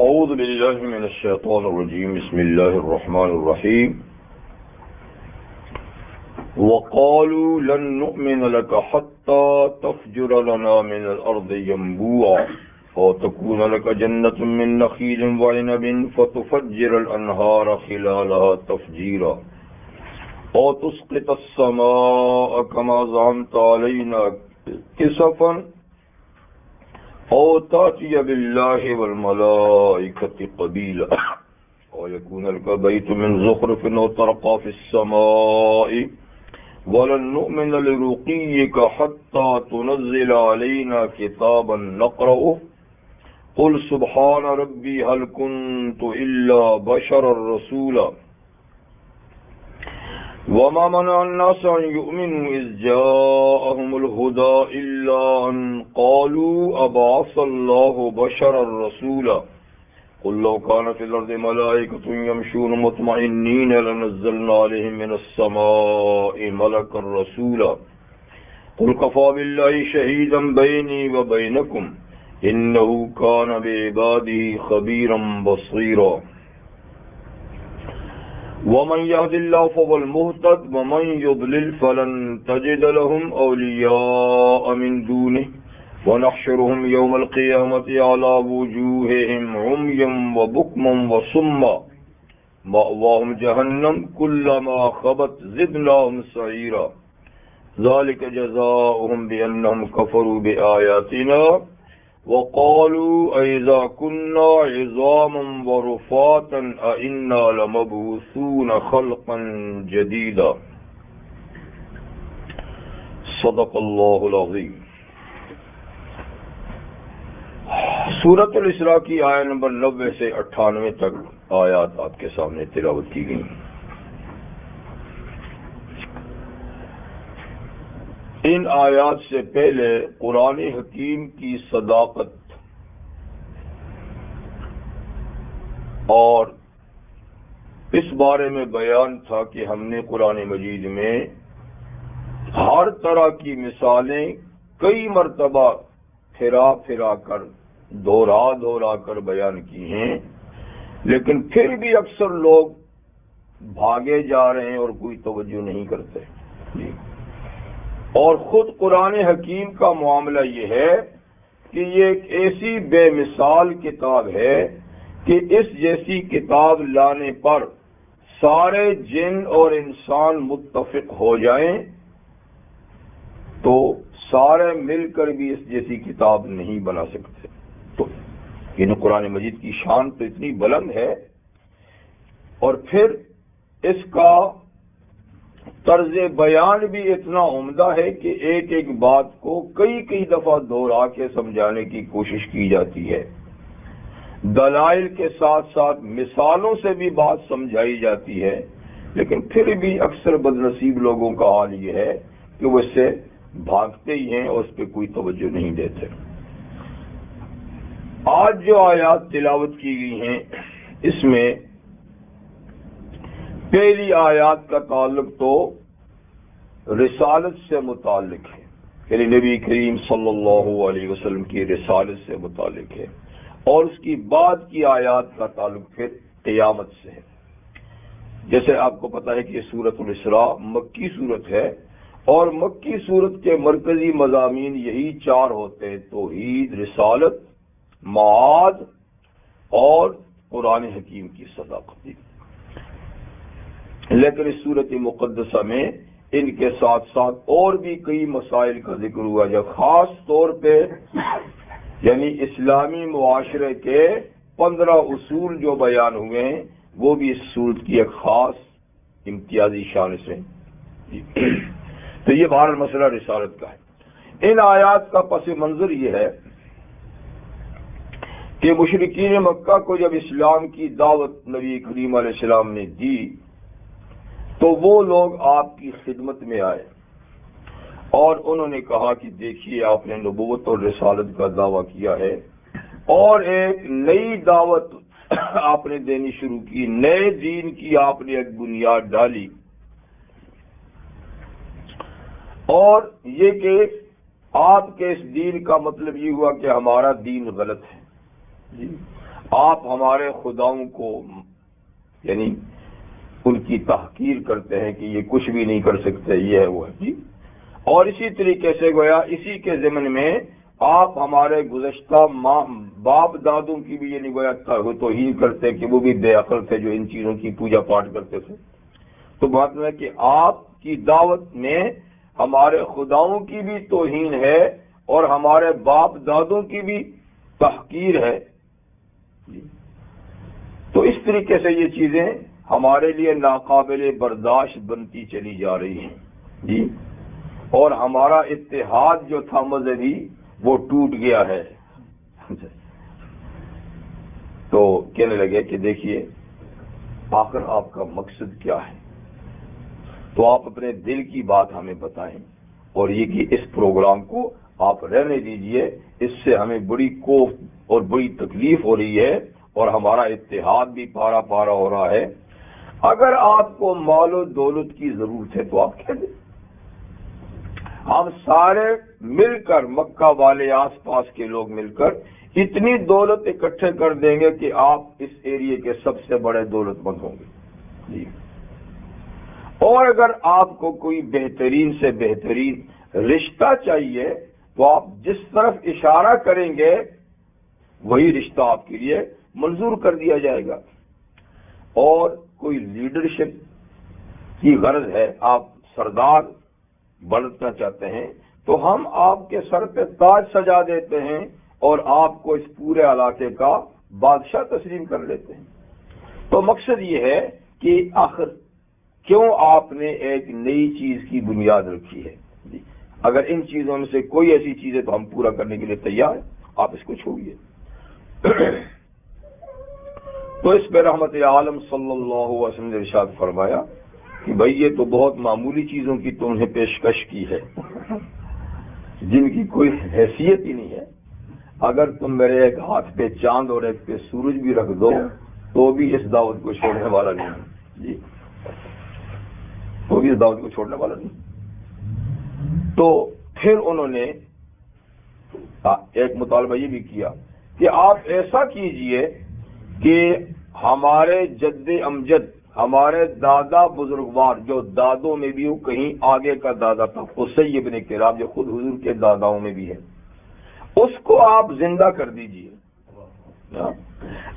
اعوذ باللہ من الشیطان الرجیم بسم اللہ الرحمن الرحیم وقالوا لن نؤمن لك حتى تفجر لنا من الأرض ينبوعا أو تكون لك جنة من نخيل وعنب فتفجر الأنهار خلالها تفجيرا أو تسقط السماء كما زعمت علينا كسفا أو تأتي بالله والملائكة قبيلا أو يكون لك بيت من زخرف أو ترقى في السماء وَلَن نُّؤْمِنَ لِرُقِيِّكَ حَتَّى تُنَزِّلَ عَلَيْنَا كِتَابًا نَّقْرَؤُهُ قُلْ سُبْحَانَ رَبِّي هَلْ كُنتُ إِلَّا بَشَرًا رَّسُولًا وَمَا مَنَعَ النَّاسَ أَن يُؤْمِنُوا إِذْ جَاءَهُمُ الْهُدَىٰ إِلَّا أَن قَالُوا أَبَعَثَ اللَّهُ بَشَرًا رَّسُولًا قل لو كان في الأرض ملائكة يمشون مطمئنين لنزلنا عليهم من السماء ملكا رسولا قل كفى بالله شهيدا بيني وبينكم إنه كان بعباده خبيرا بصيرا ومن يهد الله فهو المهتد ومن يضلل فلن تجد لهم أولياء من دونه ونحشرهم يوم القيامة على وجوههم عميا وبكما وصما مأواهم جهنم كلما خبت زدناهم سعيرا ذلك جزاؤهم بأنهم كفروا بآياتنا وقالوا أئذا كنا عظاما ورفاتا أئنا لمبعوثون خلقا جديدا صدق الله العظيم. سورۃ الاسراء کی آیت نمبر 90 سے 98 تک آیات آپ کے سامنے تلاوت کی گئی. ان آیات سے پہلے قرآن حکیم کی صداقت اور اس بارے میں بیان تھا کہ ہم نے قرآن مجید میں ہر طرح کی مثالیں کئی مرتبہ پھرا کر دہرا کر بیان کی ہیں، لیکن پھر بھی اکثر لوگ بھاگے جا رہے ہیں اور کوئی توجہ نہیں کرتے. اور خود قرآن حکیم کا معاملہ یہ ہے کہ یہ ایک ایسی بے مثال کتاب ہے کہ اس جیسی کتاب لانے پر سارے جن اور انسان متفق ہو جائیں تو سارے مل کر بھی اس جیسی کتاب نہیں بنا سکتے. تو یہ قرآن مجید کی شان تو اتنی بلند ہے اور پھر اس کا طرز بیان بھی اتنا عمدہ ہے کہ ایک ایک بات کو کئی دفعہ دہرا کے سمجھانے کی کوشش کی جاتی ہے. دلائل کے ساتھ ساتھ مثالوں سے بھی بات سمجھائی جاتی ہے، لیکن پھر بھی اکثر بدنصیب لوگوں کا حال یہ ہے کہ وہ اس سے بھاگتے ہی ہیں اور اس پہ کوئی توجہ نہیں دیتے. آج جو آیات تلاوت کی گئی ہیں اس میں پہلی آیات کا تعلق تو رسالت سے متعلق ہے، یعنی نبی کریم صلی اللہ علیہ وسلم کی رسالت سے متعلق ہے، اور اس کی بعد کی آیات کا تعلق پھر قیامت سے ہے. جیسے آپ کو پتا ہے کہ یہ سورۃ الاسراء مکی سورت ہے اور مکی سورت کے مرکزی مضامین یہی چار ہوتے ہیں: توحید، رسالت، معاد اور قرآن حکیم کی صداقت. لیکن اس سورت مقدسہ میں ان کے ساتھ ساتھ اور بھی کئی مسائل کا ذکر ہوا، جو خاص طور پہ یعنی اسلامی معاشرے کے 15 اصول جو بیان ہوئے ہیں وہ بھی اس سورت کی ایک خاص امتیازی شان سے. تو یہ بہرحال مسئلہ رسالت کا ہے. ان آیات کا پس منظر یہ ہے کہ مشرکین مکہ کو جب اسلام کی دعوت نبی کریم علیہ السلام نے دی تو وہ لوگ آپ کی خدمت میں آئے اور انہوں نے کہا کہ دیکھیے آپ نے نبوت اور رسالت کا دعویٰ کیا ہے اور ایک نئی دعوت آپ نے دینی شروع کی، نئے دین کی آپ نے ایک بنیاد ڈالی، اور یہ کہ آپ کے اس دین کا مطلب یہ ہوا کہ ہمارا دین غلط ہے. جی آپ ہمارے خداؤں کو یعنی ان کی تحقیر کرتے ہیں کہ یہ کچھ بھی نہیں کر سکتے، یہ ہے وہ ہے جی. اور اسی طریقے سے گویا اسی کے ضمن میں آپ ہمارے گزشتہ باپ دادوں کی بھی یعنی گویا توہین کرتے کہ وہ بھی بے عقل تھے جو ان چیزوں کی پوجا پاٹ کرتے تھے. تو بات ہے کہ آپ کی دعوت میں ہمارے خداؤں کی بھی توہین ہے اور ہمارے باپ دادوں کی بھی تحقیر ہے جی. تو اس طریقے سے یہ چیزیں ہمارے لیے ناقابل برداشت بنتی چلی جا رہی ہیں جی. اور ہمارا اتحاد جو تھا مذہبی وہ ٹوٹ گیا ہے. تو کہنے لگے کہ دیکھیے آخر آپ کا مقصد کیا ہے، تو آپ اپنے دل کی بات ہمیں بتائیں، اور یہ کہ اس پروگرام کو آپ رہنے دیجئے، اس سے ہمیں بڑی کوفت اور بڑی تکلیف ہو رہی ہے اور ہمارا اتحاد بھی پارا پارا ہو رہا ہے. اگر آپ کو مال و دولت کی ضرورت ہے تو آپ کہہ دیں، ہم سارے مل کر مکہ والے آس پاس کے لوگ مل کر اتنی دولت اکٹھے کر دیں گے کہ آپ اس ایریے کے سب سے بڑے دولت مند ہوں گے جی. اور اگر آپ کو کوئی بہترین سے بہترین رشتہ چاہیے تو آپ جس طرف اشارہ کریں گے وہی رشتہ آپ کے لیے منظور کر دیا جائے گا. اور کوئی لیڈرشپ کی غرض ہے، آپ سردار بننا چاہتے ہیں تو ہم آپ کے سر پہ تاج سجا دیتے ہیں اور آپ کو اس پورے علاقے کا بادشاہ تسلیم کر لیتے ہیں. تو مقصد یہ ہے کہ آخر کیوں آپ نے ایک نئی چیز کی بنیاد رکھی ہے جی. اگر ان چیزوں میں سے کوئی ایسی چیز ہے تو ہم پورا کرنے کے لیے تیار ہیں، آپ اس کو چھوڑیے. تو اس پہ رحمت عالم صلی اللہ علیہ وسلم نے ارشاد فرمایا کہ بھئی یہ تو بہت معمولی چیزوں کی تم نے پیشکش کی ہے جن کی کوئی حیثیت ہی نہیں ہے. اگر تم میرے ایک ہاتھ پہ چاند اور ایک پہ سورج بھی رکھ دو تو بھی اس دعوت کو چھوڑنے والا نہیں جی، تو بھی اس دعوت کو چھوڑنے والا نہیں. تو پھر انہوں نے ایک مطالبہ یہ بھی کیا کہ آپ ایسا کیجئے کہ ہمارے جد امجد، ہمارے دادا بزرگوار جو دادوں میں بھی کہیں آگے کا دادا تھا، قصی ابن کلاب جو خود حضور کے داداؤں میں بھی ہے، اس کو آپ زندہ کر دیجئے.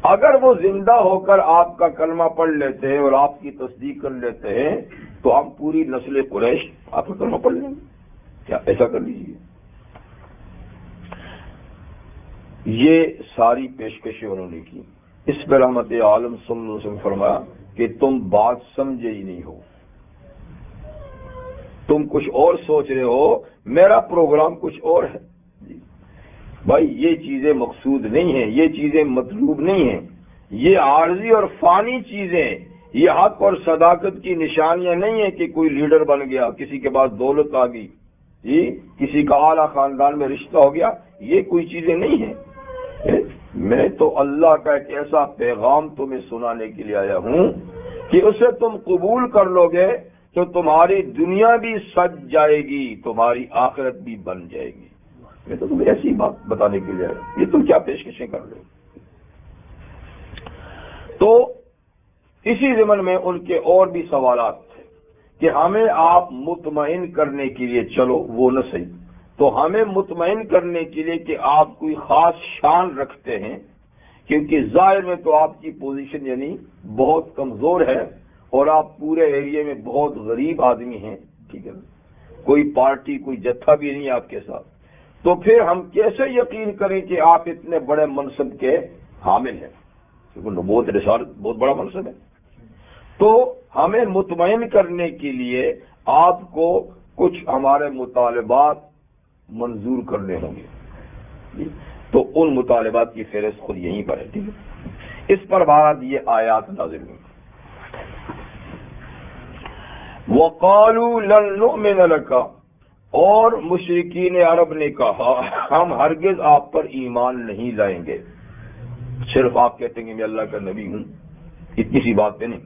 اگر وہ زندہ ہو کر آپ کا کلمہ پڑھ لیتے ہیں اور آپ کی تصدیق کر لیتے ہیں تو ہم پوری نسل قریش آپ کا کلمہ پڑھ لیں گے. کیا ایسا کر لیجیے. یہ ساری پیشکشیں انہوں نے کی. اس پر رحمت عالم صلی اللہ علیہ وسلم فرمایا کہ تم بات سمجھے ہی نہیں ہو، تم کچھ اور سوچ رہے ہو، میرا پروگرام کچھ اور ہے. بھائی یہ چیزیں مقصود نہیں ہیں، یہ چیزیں مطلوب نہیں ہیں، یہ عارضی اور فانی چیزیں، یہ حق اور صداقت کی نشانیاں نہیں ہیں کہ کوئی لیڈر بن گیا، کسی کے پاس دولت آ گئی جی، کسی کا اعلیٰ خاندان میں رشتہ ہو گیا، یہ کوئی چیزیں نہیں ہیں. میں تو اللہ کا ایک ایسا پیغام تمہیں سنانے کے لیے آیا ہوں کہ اسے تم قبول کر لو گے تو تمہاری دنیا بھی سج جائے گی، تمہاری آخرت بھی بن جائے گی. میں تو تمہیں ایسی بات بتانے کے لیے آیا ہوں، یہ تم کیا پیشکشیں کر رہے ہو. تو اسی ضمن میں ان کے اور بھی سوالات تھے کہ ہمیں آپ مطمئن کرنے کے لیے، چلو وہ نہ صحیح، تو ہمیں مطمئن کرنے کے لیے کہ آپ کوئی خاص شان رکھتے ہیں، کیونکہ ظاہر میں تو آپ کی پوزیشن یعنی بہت کمزور ہے اور آپ پورے ایریے میں بہت غریب آدمی ہیں، ٹھیک ہے، کوئی پارٹی کوئی جتھا بھی نہیں آپ کے ساتھ. تو پھر ہم کیسے یقین کریں کہ آپ اتنے بڑے منصب کے حامل ہیں، کیونکہ نبوت رسالت بہت بڑا منصب ہے. تو ہمیں مطمئن کرنے کے لیے آپ کو کچھ ہمارے مطالبات منظور کرنے ہوں گے. تو ان مطالبات کی فہرست خود یہیں پر ہے، ٹھیک ہے. اس پر بعد یہ آیات نازل ہوئی. وَقَالُوا لَن نُؤْمِنَ لَكَ، اور مشرکین عرب نے کہا ہم ہرگز آپ پر ایمان نہیں لائیں گے، صرف آپ کہتے ہیں کہ میں اللہ کا نبی ہوں، اتنی سی بات پہ نہیں.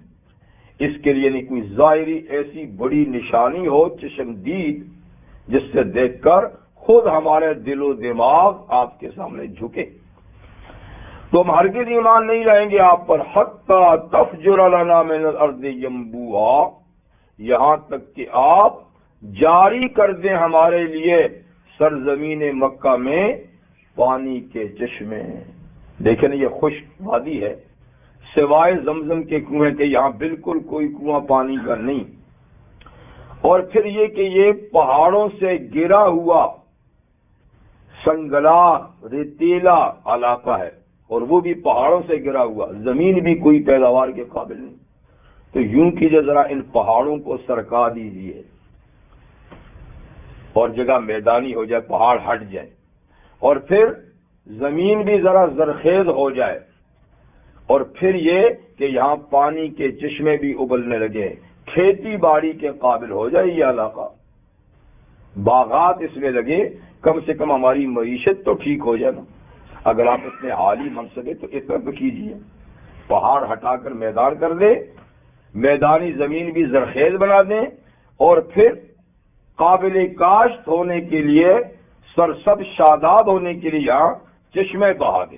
اس کے لیے نہیں کوئی ظاہری ایسی بڑی نشانی ہو چشمدید جس سے دیکھ کر خود ہمارے دل و دماغ آپ کے سامنے جھکے. تو ہم ہرگز ایمان نہیں لائیں گے آپ پر حتی تفجر لنا من الارض ینبوعا، یہاں تک کہ آپ جاری کر دیں ہمارے لیے سرزمین مکہ میں پانی کے چشمے۔ دیکھیں یہ خشک وادی ہے، سوائے زمزم کے کنویں کے یہاں بالکل کوئی کنواں پانی کا نہیں، اور پھر یہ کہ یہ پہاڑوں سے گرا ہوا سنگلا ریتیلا علاقہ ہے، اور وہ بھی پہاڑوں سے گرا ہوا، زمین بھی کوئی پیداوار کے قابل نہیں۔ تو یوں کیجیے ذرا ان پہاڑوں کو سرکا دیجیے اور جگہ میدانی ہو جائے، پہاڑ ہٹ جائے، اور پھر زمین بھی ذرا زرخیز ہو جائے، اور پھر یہ کہ یہاں پانی کے چشمے بھی ابلنے لگے، کھیتی باڑی کے قابل ہو جائے یہ علاقہ، باغات اس میں لگے، کم سے کم ہماری معیشت تو ٹھیک ہو جائے نا۔ اگر آپ اتنے عالی منصبے تو اس طرح تو کیجیے، پہاڑ ہٹا کر میدان کر دیں، میدانی زمین بھی زرخیز بنا دیں، اور پھر قابل کاشت ہونے کے لیے سرسبز شاداب ہونے کے لیے یہاں چشمے بہا دیں۔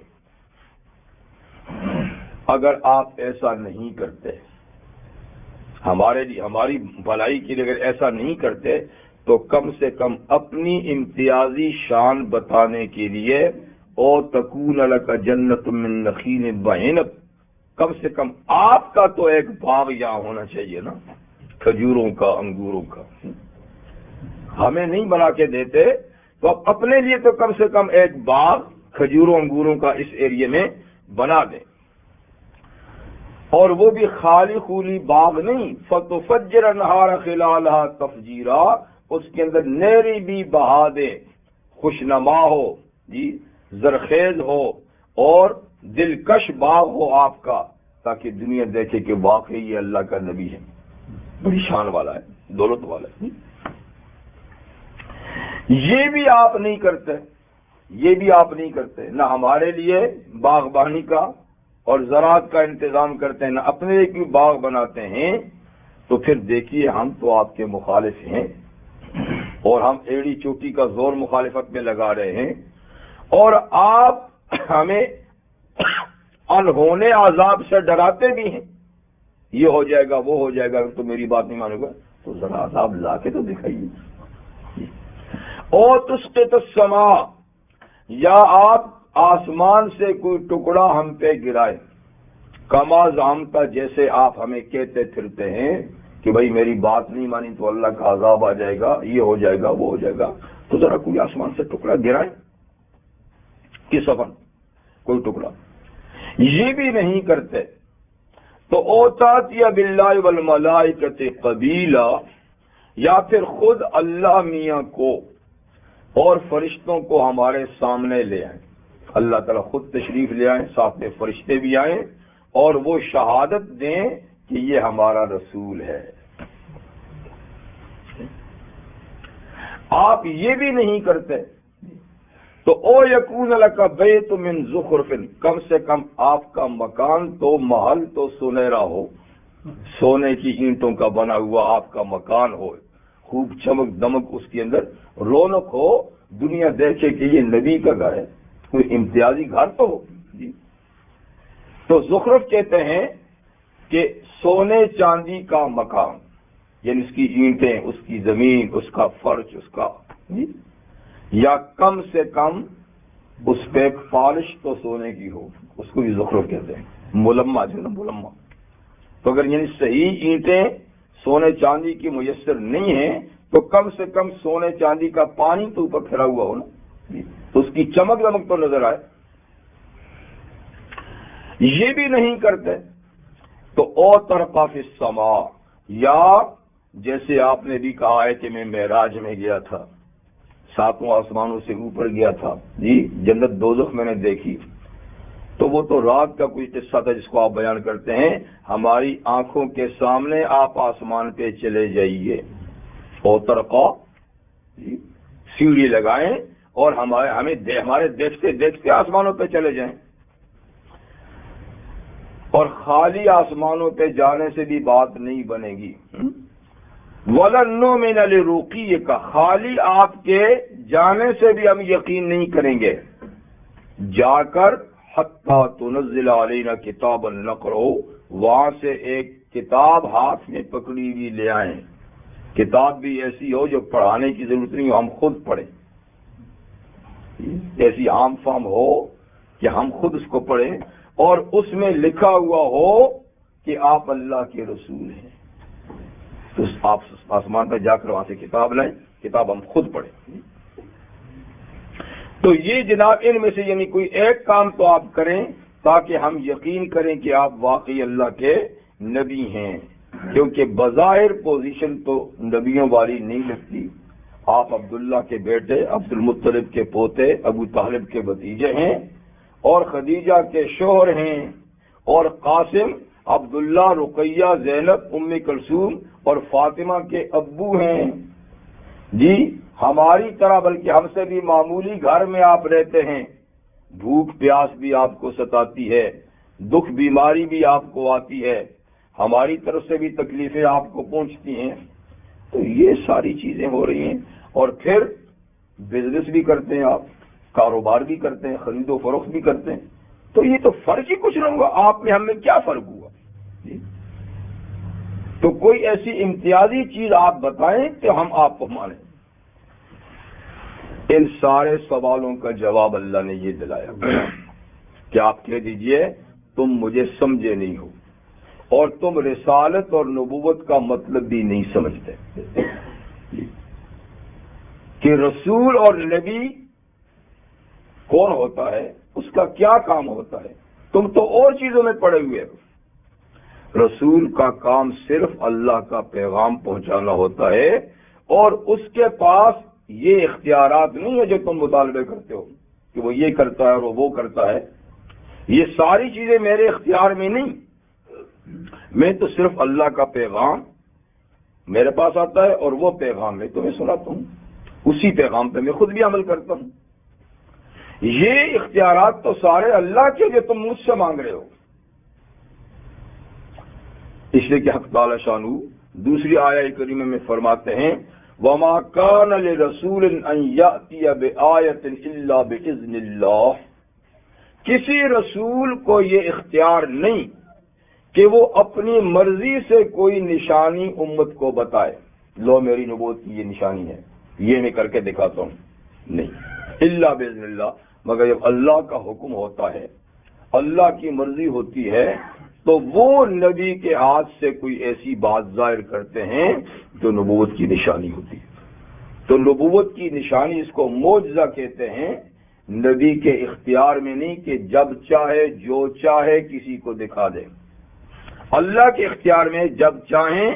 اگر آپ ایسا نہیں کرتے، ہمارے لیے ہماری بھلائی کے لیے اگر ایسا نہیں کرتے، تو کم سے کم اپنی امتیازی شان بتانے کے لیے او تکون لک جنت من نخیل وعنب، کم سے کم آپ کا تو ایک باغ یہاں ہونا چاہیے نا، کھجوروں کا، انگوروں کا۔ ہمیں نہیں بنا کے دیتے تو آپ اپنے لیے تو کم سے کم ایک باغ کھجوروں انگوروں کا اس ایریے میں بنا دیں، اور وہ بھی خالی خولی باغ نہیں، فتفجر انہار خلالہا تفجیرا، اس کے اندر نہری بھی بہا دے، خوشنما ہو جی، زرخیز ہو اور دلکش باغ ہو آپ کا، تاکہ دنیا دیکھے کہ واقعی یہ اللہ کا نبی ہے، بڑی شان والا ہے، دولت والا ہے۔ یہ بھی آپ نہیں کرتے، یہ بھی آپ نہیں کرتے، نہ ہمارے لیے باغبانی کا اور زراعت کا انتظام کرتے ہیں، نہ اپنے لیے کوئی باغ بناتے ہیں۔ تو پھر دیکھیے ہم تو آپ کے مخالف ہیں، اور ہم ایڑی چوٹی کا زور مخالفت میں لگا رہے ہیں، اور آپ ہمیں انہونے عذاب سے ڈراتے بھی ہیں، یہ ہو جائے گا وہ ہو جائے گا، تو میری بات نہیں مانو گا تو ذرا عذاب لا کے تو دکھائیے۔ او تسقط السماء، یا آپ آسمان سے کوئی ٹکڑا ہم پہ گرائے، کما زعمتا، جیسے آپ ہمیں کہتے پھرتے ہیں کہ بھائی میری بات نہیں مانی تو اللہ کا عذاب آ جائے گا، یہ ہو جائے گا وہ ہو جائے گا، تو ذرا کوئی آسمان سے ٹکڑا گرائے، کس سفر کوئی ٹکڑا، یہ بھی نہیں کرتے۔ تو اوتاتیہ باللہ والملائکۃ قبیلا، یا پھر خود اللہ میاں کو اور فرشتوں کو ہمارے سامنے لے آئیں، اللہ تعالیٰ خود تشریف لے آئیں، ساتھ میں فرشتے بھی آئیں، اور وہ شہادت دیں کہ یہ ہمارا رسول ہے۔ آپ یہ بھی نہیں کرتے، تو او یکون لک بیت من زخرف، کم سے کم آپ کا مکان تو، محل تو سنہرا ہو، سونے کی اینٹوں کا بنا ہوا آپ کا مکان ہو، خوب چمک دمک اس کے اندر رونق ہو، دنیا دیکھے کہ یہ نبی کا گھر ہے، کوئی امتیازی گھر تو ہو جی۔ تو زخرف کہتے ہیں کہ سونے چاندی کا مکان، یعنی اس کی اینٹیں، اس کی زمین، اس کا فرش، اس کا جی، یا کم سے کم اس پہ پالش تو سونے کی ہو، اس کو بھی زخرف کہتے ہیں، ملمہ جو نا ملمہ۔ تو اگر یعنی صحیح اینٹیں سونے چاندی کی میسر نہیں ہیں، تو کم سے کم سونے چاندی کا پانی تو اوپر پھرا ہوا ہو نا، تو اس کی چمک دمک تو نظر آئے، یہ بھی نہیں کرتے۔ تو او ترقا فی السماء، یا جیسے آپ نے بھی کہا ہے کہ میں معراج میں گیا تھا، ساتوں آسمانوں سے اوپر گیا تھا جی، جنت دوزخ میں نے دیکھی، تو وہ تو رات کا کوئی قصہ تھا جس کو آپ بیان کرتے ہیں، ہماری آنکھوں کے سامنے آپ آسمان پہ چلے جائیے، او ترقا جی، سیڑھی لگائیں اور ہمارے دیکھتے دیکھتے آسمانوں پہ چلے جائیں۔ اور خالی آسمانوں پہ جانے سے بھی بات نہیں بنے گی، وَلَن نُؤْمِنَ لِرُقِيِّكَ، خالی آپ کے جانے سے بھی ہم یقین نہیں کریں گے، جا کر حتی تنزل علینا کتابا نقرأ، وہاں سے ایک کتاب ہاتھ میں پکڑی ہوئی لے آئیں، کتاب بھی ایسی ہو جو پڑھانے کی ضرورت نہیں ہو، ہم خود پڑھیں، ایسی عام فام ہو کہ ہم خود اس کو پڑھیں اور اس میں لکھا ہوا ہو کہ آپ اللہ کے رسول ہیں، تو آپ آسمان پر جا کر وہاں سے کتاب لائیں، کتاب ہم خود پڑھیں۔ تو یہ جناب ان میں سے یعنی کوئی ایک کام تو آپ کریں تاکہ ہم یقین کریں کہ آپ واقعی اللہ کے نبی ہیں، کیونکہ بظاہر پوزیشن تو نبیوں والی نہیں لگتی۔ آپ عبداللہ کے بیٹے، عبد المطلب کے پوتے، ابو طالب کے بھتیجے ہیں اور خدیجہ کے شوہر ہیں، اور قاسم عبداللہ، رقیہ، زینب، ام کلثوم اور فاطمہ کے ابو ہیں جی، ہماری طرح بلکہ ہم سے بھی معمولی گھر میں آپ رہتے ہیں، بھوک پیاس بھی آپ کو ستاتی ہے، دکھ بیماری بھی آپ کو آتی ہے، ہماری طرف سے بھی تکلیفیں آپ کو پہنچتی ہیں، تو یہ ساری چیزیں ہو رہی ہیں، اور پھر بزنس بھی کرتے ہیں، آپ کاروبار بھی کرتے ہیں، خرید و فروخت بھی کرتے ہیں، تو یہ تو فرق ہی کچھ نہیں ہوا، آپ میں ہم میں کیا فرق ہوا جی؟ تو کوئی ایسی امتیازی چیز آپ بتائیں کہ ہم آپ کو مانیں۔ ان سارے سوالوں کا جواب اللہ نے یہ دلایا کہ آپ کہہ دیجئے تم مجھے سمجھے نہیں ہو اور تم رسالت اور نبوت کا مطلب بھی نہیں سمجھتے کہ رسول اور نبی کون ہوتا ہے، اس کا کیا کام ہوتا ہے، تم تو اور چیزوں میں پڑے ہوئے ہو۔ رسول کا کام صرف اللہ کا پیغام پہنچانا ہوتا ہے، اور اس کے پاس یہ اختیارات نہیں ہے جو تم مطالبے کرتے ہو کہ وہ یہ کرتا ہے اور وہ کرتا ہے، یہ ساری چیزیں میرے اختیار میں نہیں، میں تو صرف اللہ کا پیغام میرے پاس آتا ہے اور وہ پیغام میں تمہیں سناتا ہوں، اسی پیغام پہ میں خود بھی عمل کرتا ہوں۔ یہ اختیارات تو سارے اللہ کے جو تم مجھ سے مانگ رہے ہو، اس لیے کہ حق تعالی شانہ دوسری آیہ کریمہ میں فرماتے ہیں وَمَا كَانَ لِرَسُولٍ أَن يَأْتِيَ بِآيَةٍ إِلَّا بِإِذْنِ اللَّهِ، کسی رسول کو یہ اختیار نہیں کہ وہ اپنی مرضی سے کوئی نشانی امت کو بتائے، لو میری نبوت کی یہ نشانی ہے، یہ میں کر کے دکھاتا ہوں، نہیں، الا باذن اللہ، مگر جب اللہ کا حکم ہوتا ہے، اللہ کی مرضی ہوتی ہے، تو وہ نبی کے ہاتھ سے کوئی ایسی بات ظاہر کرتے ہیں جو نبوت کی نشانی ہوتی ہے۔ تو نبوت کی نشانی اس کو معجزہ کہتے ہیں، نبی کے اختیار میں نہیں کہ جب چاہے جو چاہے کسی کو دکھا دے، اللہ کے اختیار میں جب چاہیں،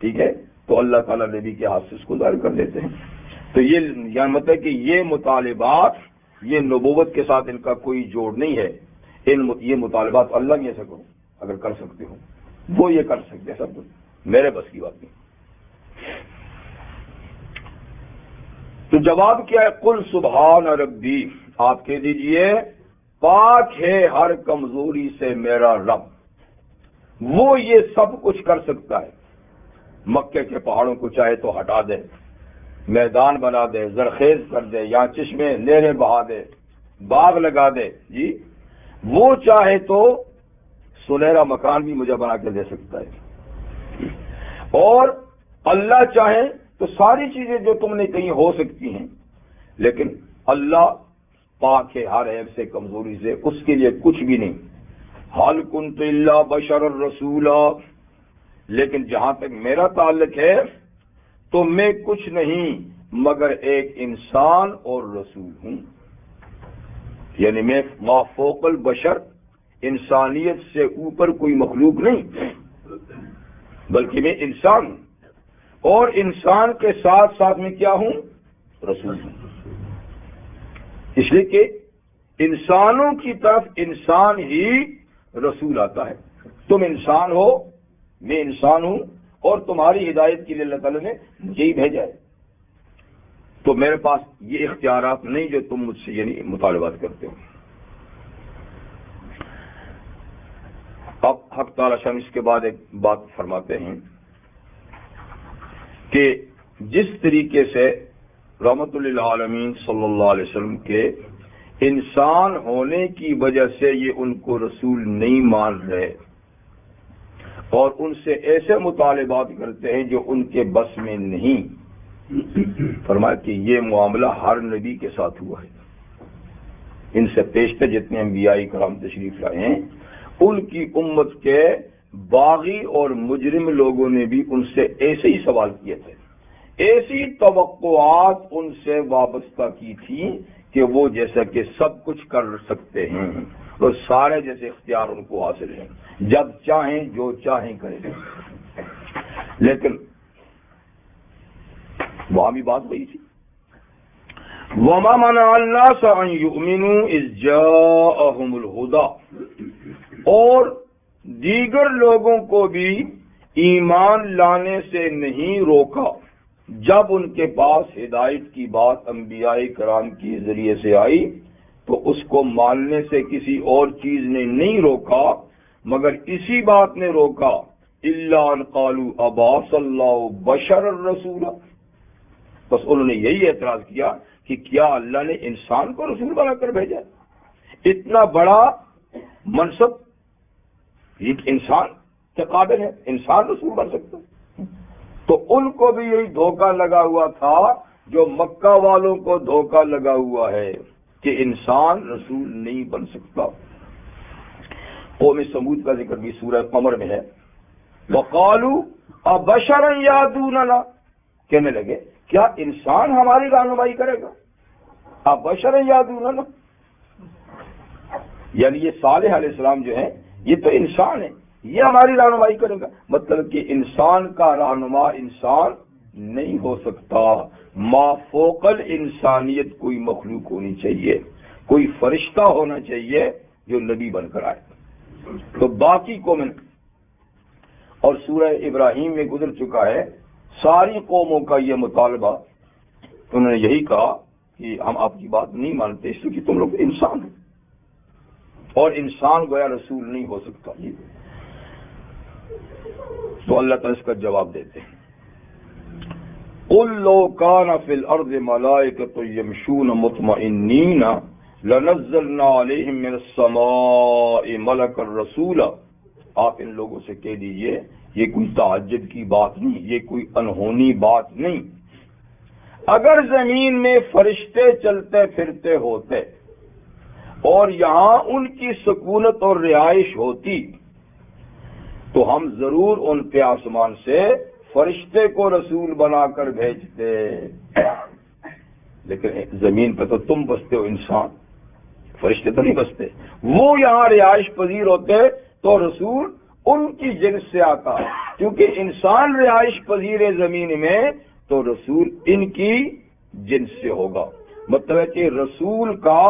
ٹھیک ہے، تو اللہ تعالیٰ نبی کے ہاتھ سے اس کو ظاہر کر دیتے ہیں۔ تو یہ یعنی مطلب ہے کہ یہ مطالبات یہ نبوت کے ساتھ ان کا کوئی جوڑ نہیں ہے، یہ مطالبات اللہ نہیں ایسا کرو، اگر کر سکتے ہو وہ یہ کر سکتے ہیں، سب میرے بس کی بات نہیں۔ تو جواب کیا ہے؟ قل سبحان ربی، آپ کہہ دیجئے پاک ہے ہر کمزوری سے میرا رب، وہ یہ سب کچھ کر سکتا ہے، مکے کے پہاڑوں کو چاہے تو ہٹا دے، میدان بنا دے، زرخیز کر دے، یا چشمے نہریں بہا دے، باغ لگا دے، جی وہ چاہے تو سنہرا مکان بھی مجھے بنا کے دے سکتا ہے، اور اللہ چاہے تو ساری چیزیں جو تم نے کہیں ہو سکتی ہیں، لیکن اللہ پاک ہے ہر عیب سے، کمزوری سے، اس کے لیے کچھ بھی نہیں۔ حال کنت الا بشر الرسول، لیکن جہاں تک میرا تعلق ہے تو میں کچھ نہیں مگر ایک انسان اور رسول ہوں، یعنی میں ما فوق البشر، انسانیت سے اوپر کوئی مخلوق نہیں، بلکہ میں انسان ہوں، اور انسان کے ساتھ ساتھ میں کیا ہوں؟ رسول ہوں، اس لیے کہ انسانوں کی طرف انسان ہی رسول آتا ہے۔ تم انسان ہو، میں انسان ہوں، اور تمہاری ہدایت کے لیے اللہ تعالیٰ نے مجھے ہی بھیجا ہے، تو میرے پاس یہ اختیارات نہیں جو تم مجھ سے یعنی مطالبات کرتے ہو۔ اب حق تعالیٰ شان اس کے بعد ایک بات فرماتے ہیں کہ جس طریقے سے رحمت للعالمین صلی اللہ علیہ وسلم کے انسان ہونے کی وجہ سے یہ ان کو رسول نہیں مان رہے اور ان سے ایسے مطالبات کرتے ہیں جو ان کے بس میں نہیں. فرمایا کہ یہ معاملہ ہر نبی کے ساتھ ہوا ہے. ان سے پیشتر جتنے انبیاء کرام تشریف لائے ہیں ان کی امت کے باغی اور مجرم لوگوں نے بھی ان سے ایسے ہی سوال کیے تھے, ایسی توقعات ان سے وابستہ کی تھی کہ وہ جیسا کہ سب کچھ کر سکتے ہیں اور سارے جیسے اختیار ان کو حاصل ہیں, جب چاہیں جو چاہیں کریں. لیکن وہاں بھی بات وہی تھی, وَمَا مَنَعَ النَّاسَ أَن يُؤْمِنُوا إِذْ جَاءَهُمُ الْهُدَىٰ, اور دیگر لوگوں کو بھی ایمان لانے سے نہیں روکا جب ان کے پاس ہدایت کی بات انبیاء کرام کے ذریعے سے آئی تو اس کو ماننے سے کسی اور چیز نے نہیں روکا مگر اسی بات نے روکا اِلَّا أَن قَالُوا أَبَعَثَ اللَّهُ بَشَرًا رَسُولًا, بس انہوں نے یہی اعتراض کیا کہ کیا اللہ نے انسان کو رسول بنا کر بھیجا؟ اتنا بڑا منصب ایک انسان کے قابل ہے, انسان رسول بن سکتا ہے؟ تو ان کو بھی یہی دھوکہ لگا ہوا تھا جو مکہ والوں کو دھوکہ لگا ہوا ہے کہ انسان رسول نہیں بن سکتا. قوم سمود کا ذکر بھی سورہ قمر میں ہے. وَقَالُوا أَبَشَرًا يَهْدُونَنَا, کہنے لگے کیا انسان ہماری رہنمائی کرے گا؟ أَبَشَرًا يَهْدُونَنَا, یعنی یہ صالح علیہ السلام جو ہے یہ تو انسان ہے, یہ ہماری رہنمائی کرے گا. مطلب کہ انسان کا رہنما انسان نہیں ہو سکتا, ما فوق الانسانیت کوئی مخلوق ہونی چاہیے, کوئی فرشتہ ہونا چاہیے جو نبی بن کر آئے. تو باقی قومیں, اور سورہ ابراہیم میں گزر چکا ہے ساری قوموں کا یہ مطالبہ, انہوں نے یہی کہا کہ ہم آپ کی بات نہیں مانتے اس لیے کہ تم لوگ انسان ہیں اور انسان گویا رسول نہیں ہو سکتا. تو اللہ تعالیٰ اس کا جواب دیتے ہیں, قُلْ لَوْ كَانَ فِي الْأَرْضِ مَلَائِكَةٌ يَمْشُونَ مُطْمَئِنِّينَ لَنَزَّلْنَا عَلَيْهِم مِّنَ السَّمَاءِ مَلَكًا رَّسُولًا. آپ ان لوگوں سے کہہ دیجئے یہ کوئی تعجب کی بات نہیں, یہ کوئی انہونی بات نہیں. اگر زمین میں فرشتے چلتے پھرتے ہوتے اور یہاں ان کی سکونت اور رہائش ہوتی تو ہم ضرور ان پہ آسمان سے فرشتے کو رسول بنا کر بھیجتے. لیکن زمین پہ تو تم بستے ہو انسان, فرشتے تو نہیں بستے. وہ یہاں رہائش پذیر ہوتے تو رسول ان کی جنس سے آتا, کیونکہ انسان رہائش پذیر ہے زمین میں تو رسول ان کی جنس سے ہوگا. مطلب ہے کہ رسول کا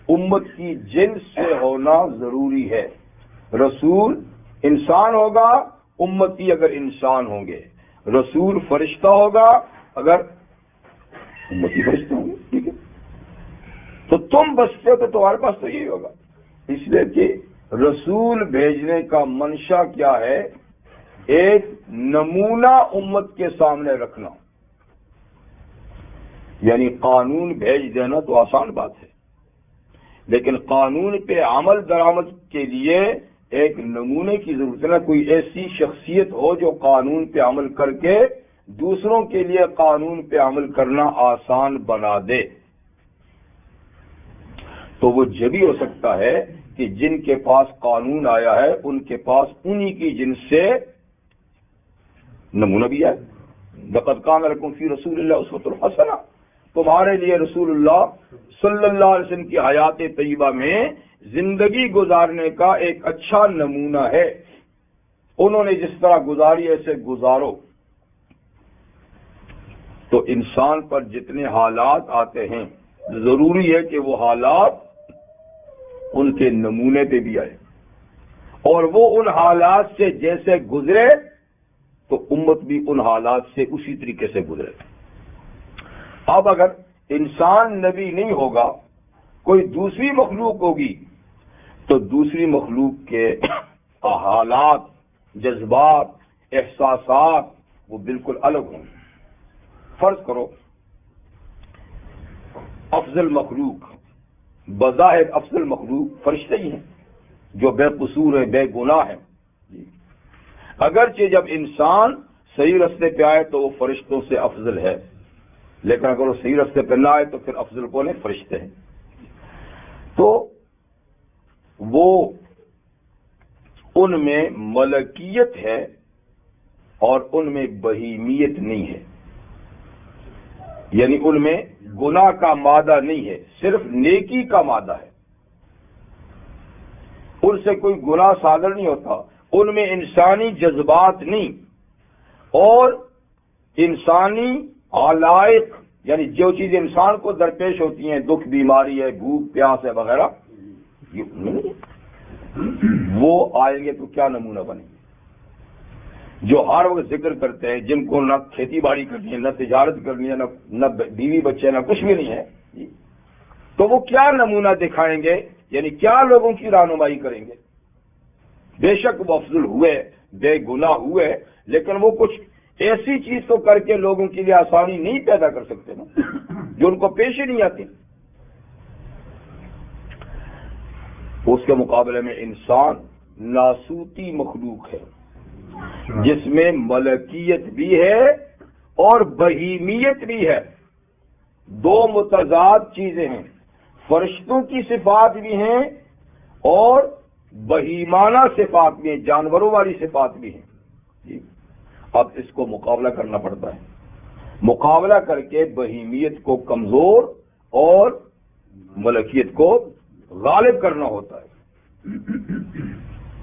امت کی جنس سے ہونا ضروری ہے. رسول انسان ہوگا, امتی اگر انسان ہوں گے. رسول فرشتہ ہوگا اگر امتی فرشتہ ہوں گے. ٹھیک ہے, تو تم بستے ہو تو تمہارے پاس تو یہی ہوگا. اس لیے کہ رسول بھیجنے کا منشا کیا ہے؟ ایک نمونہ امت کے سامنے رکھنا. یعنی قانون بھیج دینا تو آسان بات ہے, لیکن قانون پہ عمل درآمد کے لیے ایک نمونے کی ضرورت ہے نا. کوئی ایسی شخصیت ہو جو قانون پہ عمل کر کے دوسروں کے لیے قانون پہ عمل کرنا آسان بنا دے. تو وہ جبھی ہو سکتا ہے کہ جن کے پاس قانون آیا ہے ان کے پاس انہی کی جنس سے نمونہ بھی ہے. لقد کان لکم فی رسول اللہ اسوۃ حسنہ, تمہارے لیے رسول اللہ صلی اللہ علیہ وسلم کی حیات طیبہ میں زندگی گزارنے کا ایک اچھا نمونہ ہے. انہوں نے جس طرح گزاری ایسے گزارو. تو انسان پر جتنے حالات آتے ہیں ضروری ہے کہ وہ حالات ان کے نمونے پہ بھی آئے, اور وہ ان حالات سے جیسے گزرے تو امت بھی ان حالات سے اسی طریقے سے گزرے. اب اگر انسان نبی نہیں ہوگا, کوئی دوسری مخلوق ہوگی, تو دوسری مخلوق کے حالات, جذبات, احساسات وہ بالکل الگ ہوں. فرض کرو افضل مخلوق، بظاہر افضل مخلوق فرشتے ہی ہیں جو بے قصور ہیں، بے گناہ ہیں۔ اگرچہ جب انسان صحیح راستے پہ آئے تو وہ فرشتوں سے افضل ہے، لیکن اگر وہ صحیح راستے پہ نہ آئے تو پھر افضل کون ہے؟ فرشتے ہیں۔ تو وہ ان میں ملکیت ہے اور ان میں بہیمیت نہیں ہے، یعنی ان میں گناہ کا مادہ نہیں ہے، صرف نیکی کا مادہ ہے۔ ان سے کوئی گناہ صادر نہیں ہوتا، ان میں انسانی جذبات نہیں، اور انسانی علائق یعنی جو چیزیں انسان کو درپیش ہوتی ہیں، دکھ، بیماری ہے، بھوک پیاس ہے وغیرہ، وہ آئیں گے تو کیا نمونہ بنیں گے؟ جو ہر وقت ذکر کرتے ہیں، جن کو نہ کھیتی باڑی کرنی ہے، نہ تجارت کرنی ہے، نہ بیوی بچے، نہ کچھ بھی نہیں ہے، تو وہ کیا نمونہ دکھائیں گے؟ یعنی کیا لوگوں کی رہنمائی کریں گے؟ بے شک وہ افضل ہوئے، بے گناہ ہوئے، لیکن وہ کچھ ایسی چیز تو کر کے لوگوں کے لیے آسانی نہیں پیدا کر سکتے نا، جو ان کو پیش ہی نہیں آتی۔ اس کے مقابلے میں انسان ناسوتی مخلوق ہے، جس میں ملکیت بھی ہے اور بہیمیت بھی ہے، دو متضاد چیزیں ہیں، فرشتوں کی صفات بھی ہیں اور بہیمانہ صفات بھی ہیں، جانوروں والی صفات بھی ہیں۔ اب اس کو مقابلہ کرنا پڑتا ہے، مقابلہ کر کے بہیمیت کو کمزور اور ملکیت کو غالب کرنا ہوتا ہے۔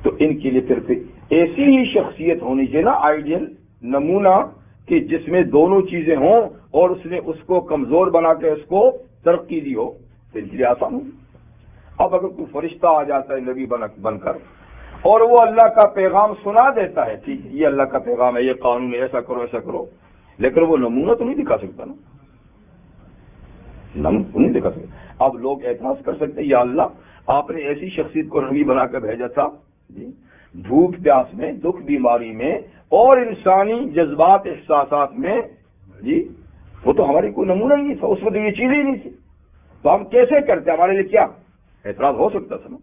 تو ان کے لیے پھر ایسی ہی شخصیت ہونی چاہیے نا، آئیڈیل نمونہ، کہ جس میں دونوں چیزیں ہوں اور اس نے اس کو کمزور بنا کے اس کو ترقی دی ہو، تو ان کے لیے آسان ہوگی۔ اب اگر کوئی فرشتہ آ جاتا ہے نبی بن کر اور وہ اللہ کا پیغام سنا دیتا ہے، ٹھیک ہے یہ اللہ کا پیغام ہے، یہ قانون ہے، ایسا کرو ایسا کرو، لیکن وہ نمونہ تو نہیں دکھا سکتا نا، نمونہ نہیں دکھا سکتا۔ اب لوگ اعتراض کر سکتے ہیں، یا اللہ آپ نے ایسی شخصیت کو نبی بنا کر بھیجا تھا جی، بھوک پیاس میں، دکھ بیماری میں اور انسانی جذبات احساسات میں، جی وہ تو ہماری کوئی نمونہ ہی نہیں تھا، اس میں تو یہ چیزیں ہی نہیں تھی، تو ہم کیسے کرتے؟ ہمارے لیے کیا اعتراض ہو سکتا تھا نا۔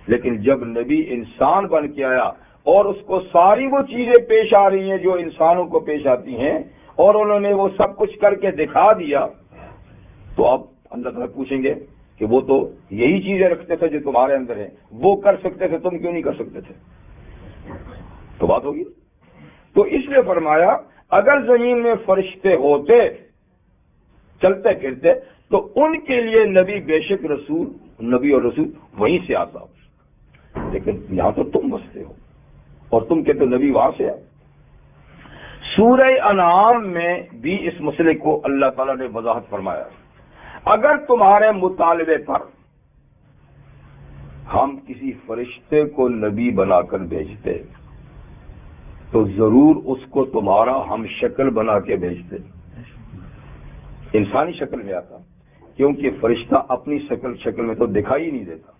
لیکن جب نبی انسان بن کے آیا اور اس کو ساری وہ چیزیں پیش آ رہی ہیں جو انسانوں کو پیش آتی ہیں، اور انہوں نے وہ سب کچھ کر کے دکھا دیا، تو اب اللہ تعالیٰ پوچھیں گے کہ وہ تو یہی چیزیں رکھتے تھے جو تمہارے اندر ہیں، وہ کر سکتے تھے، تم کیوں نہیں کر سکتے تھے؟ تو بات ہوگی۔ تو اس لیے فرمایا اگر زمین میں فرشتے ہوتے چلتے پھرتے تو ان کے لیے نبی بے شک رسول، نبی اور رسول وہیں سے آتا، لیکن یہاں تو تم بستے ہو اور تم کہتے ہو نبی وہاں سے ہے۔ سورہ انعام میں بھی اس مسئلے کو اللہ تعالیٰ نے وضاحت فرمایا، اگر تمہارے مطالبے پر ہم کسی فرشتے کو نبی بنا کر بھیجتے تو ضرور اس کو تمہارا ہم شکل بنا کے بھیجتے، انسانی شکل میں آتا، کیونکہ فرشتہ اپنی شکل میں تو دکھائی نہیں دیتا،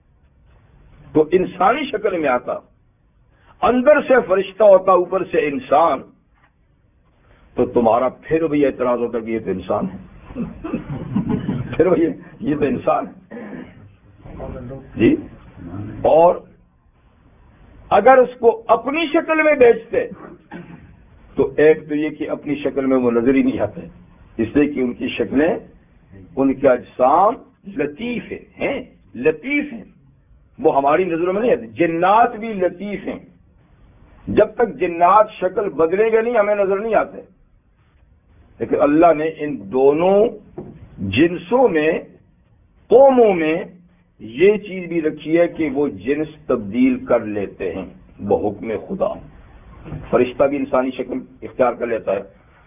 تو انسانی شکل میں آتا، اندر سے فرشتہ ہوتا، اوپر سے انسان، تو تمہارا پھر بھی اعتراض ہوتا کہ یہ تو انسان ہے، پھر بھی یہ تو انسان ہے جی۔ اور اگر اس کو اپنی شکل میں بھیجتے تو ایک تو یہ کہ اپنی شکل میں وہ نظر ہی نہیں آتے، اس لیے کہ ان کی شکلیں، ان کے اجسام لطیف ہیں، لطیف ہیں، وہ ہماری نظروں میں نہیں آتے۔ جنات بھی لطیف ہیں، جب تک جنات شکل بدلیں گے نہیں ہمیں نظر نہیں آتے، لیکن اللہ نے ان دونوں جنسوں میں، قوموں میں یہ چیز بھی رکھی ہے کہ وہ جنس تبدیل کر لیتے ہیں بحکم خدا۔ فرشتہ بھی انسانی شکل اختیار کر لیتا ہے،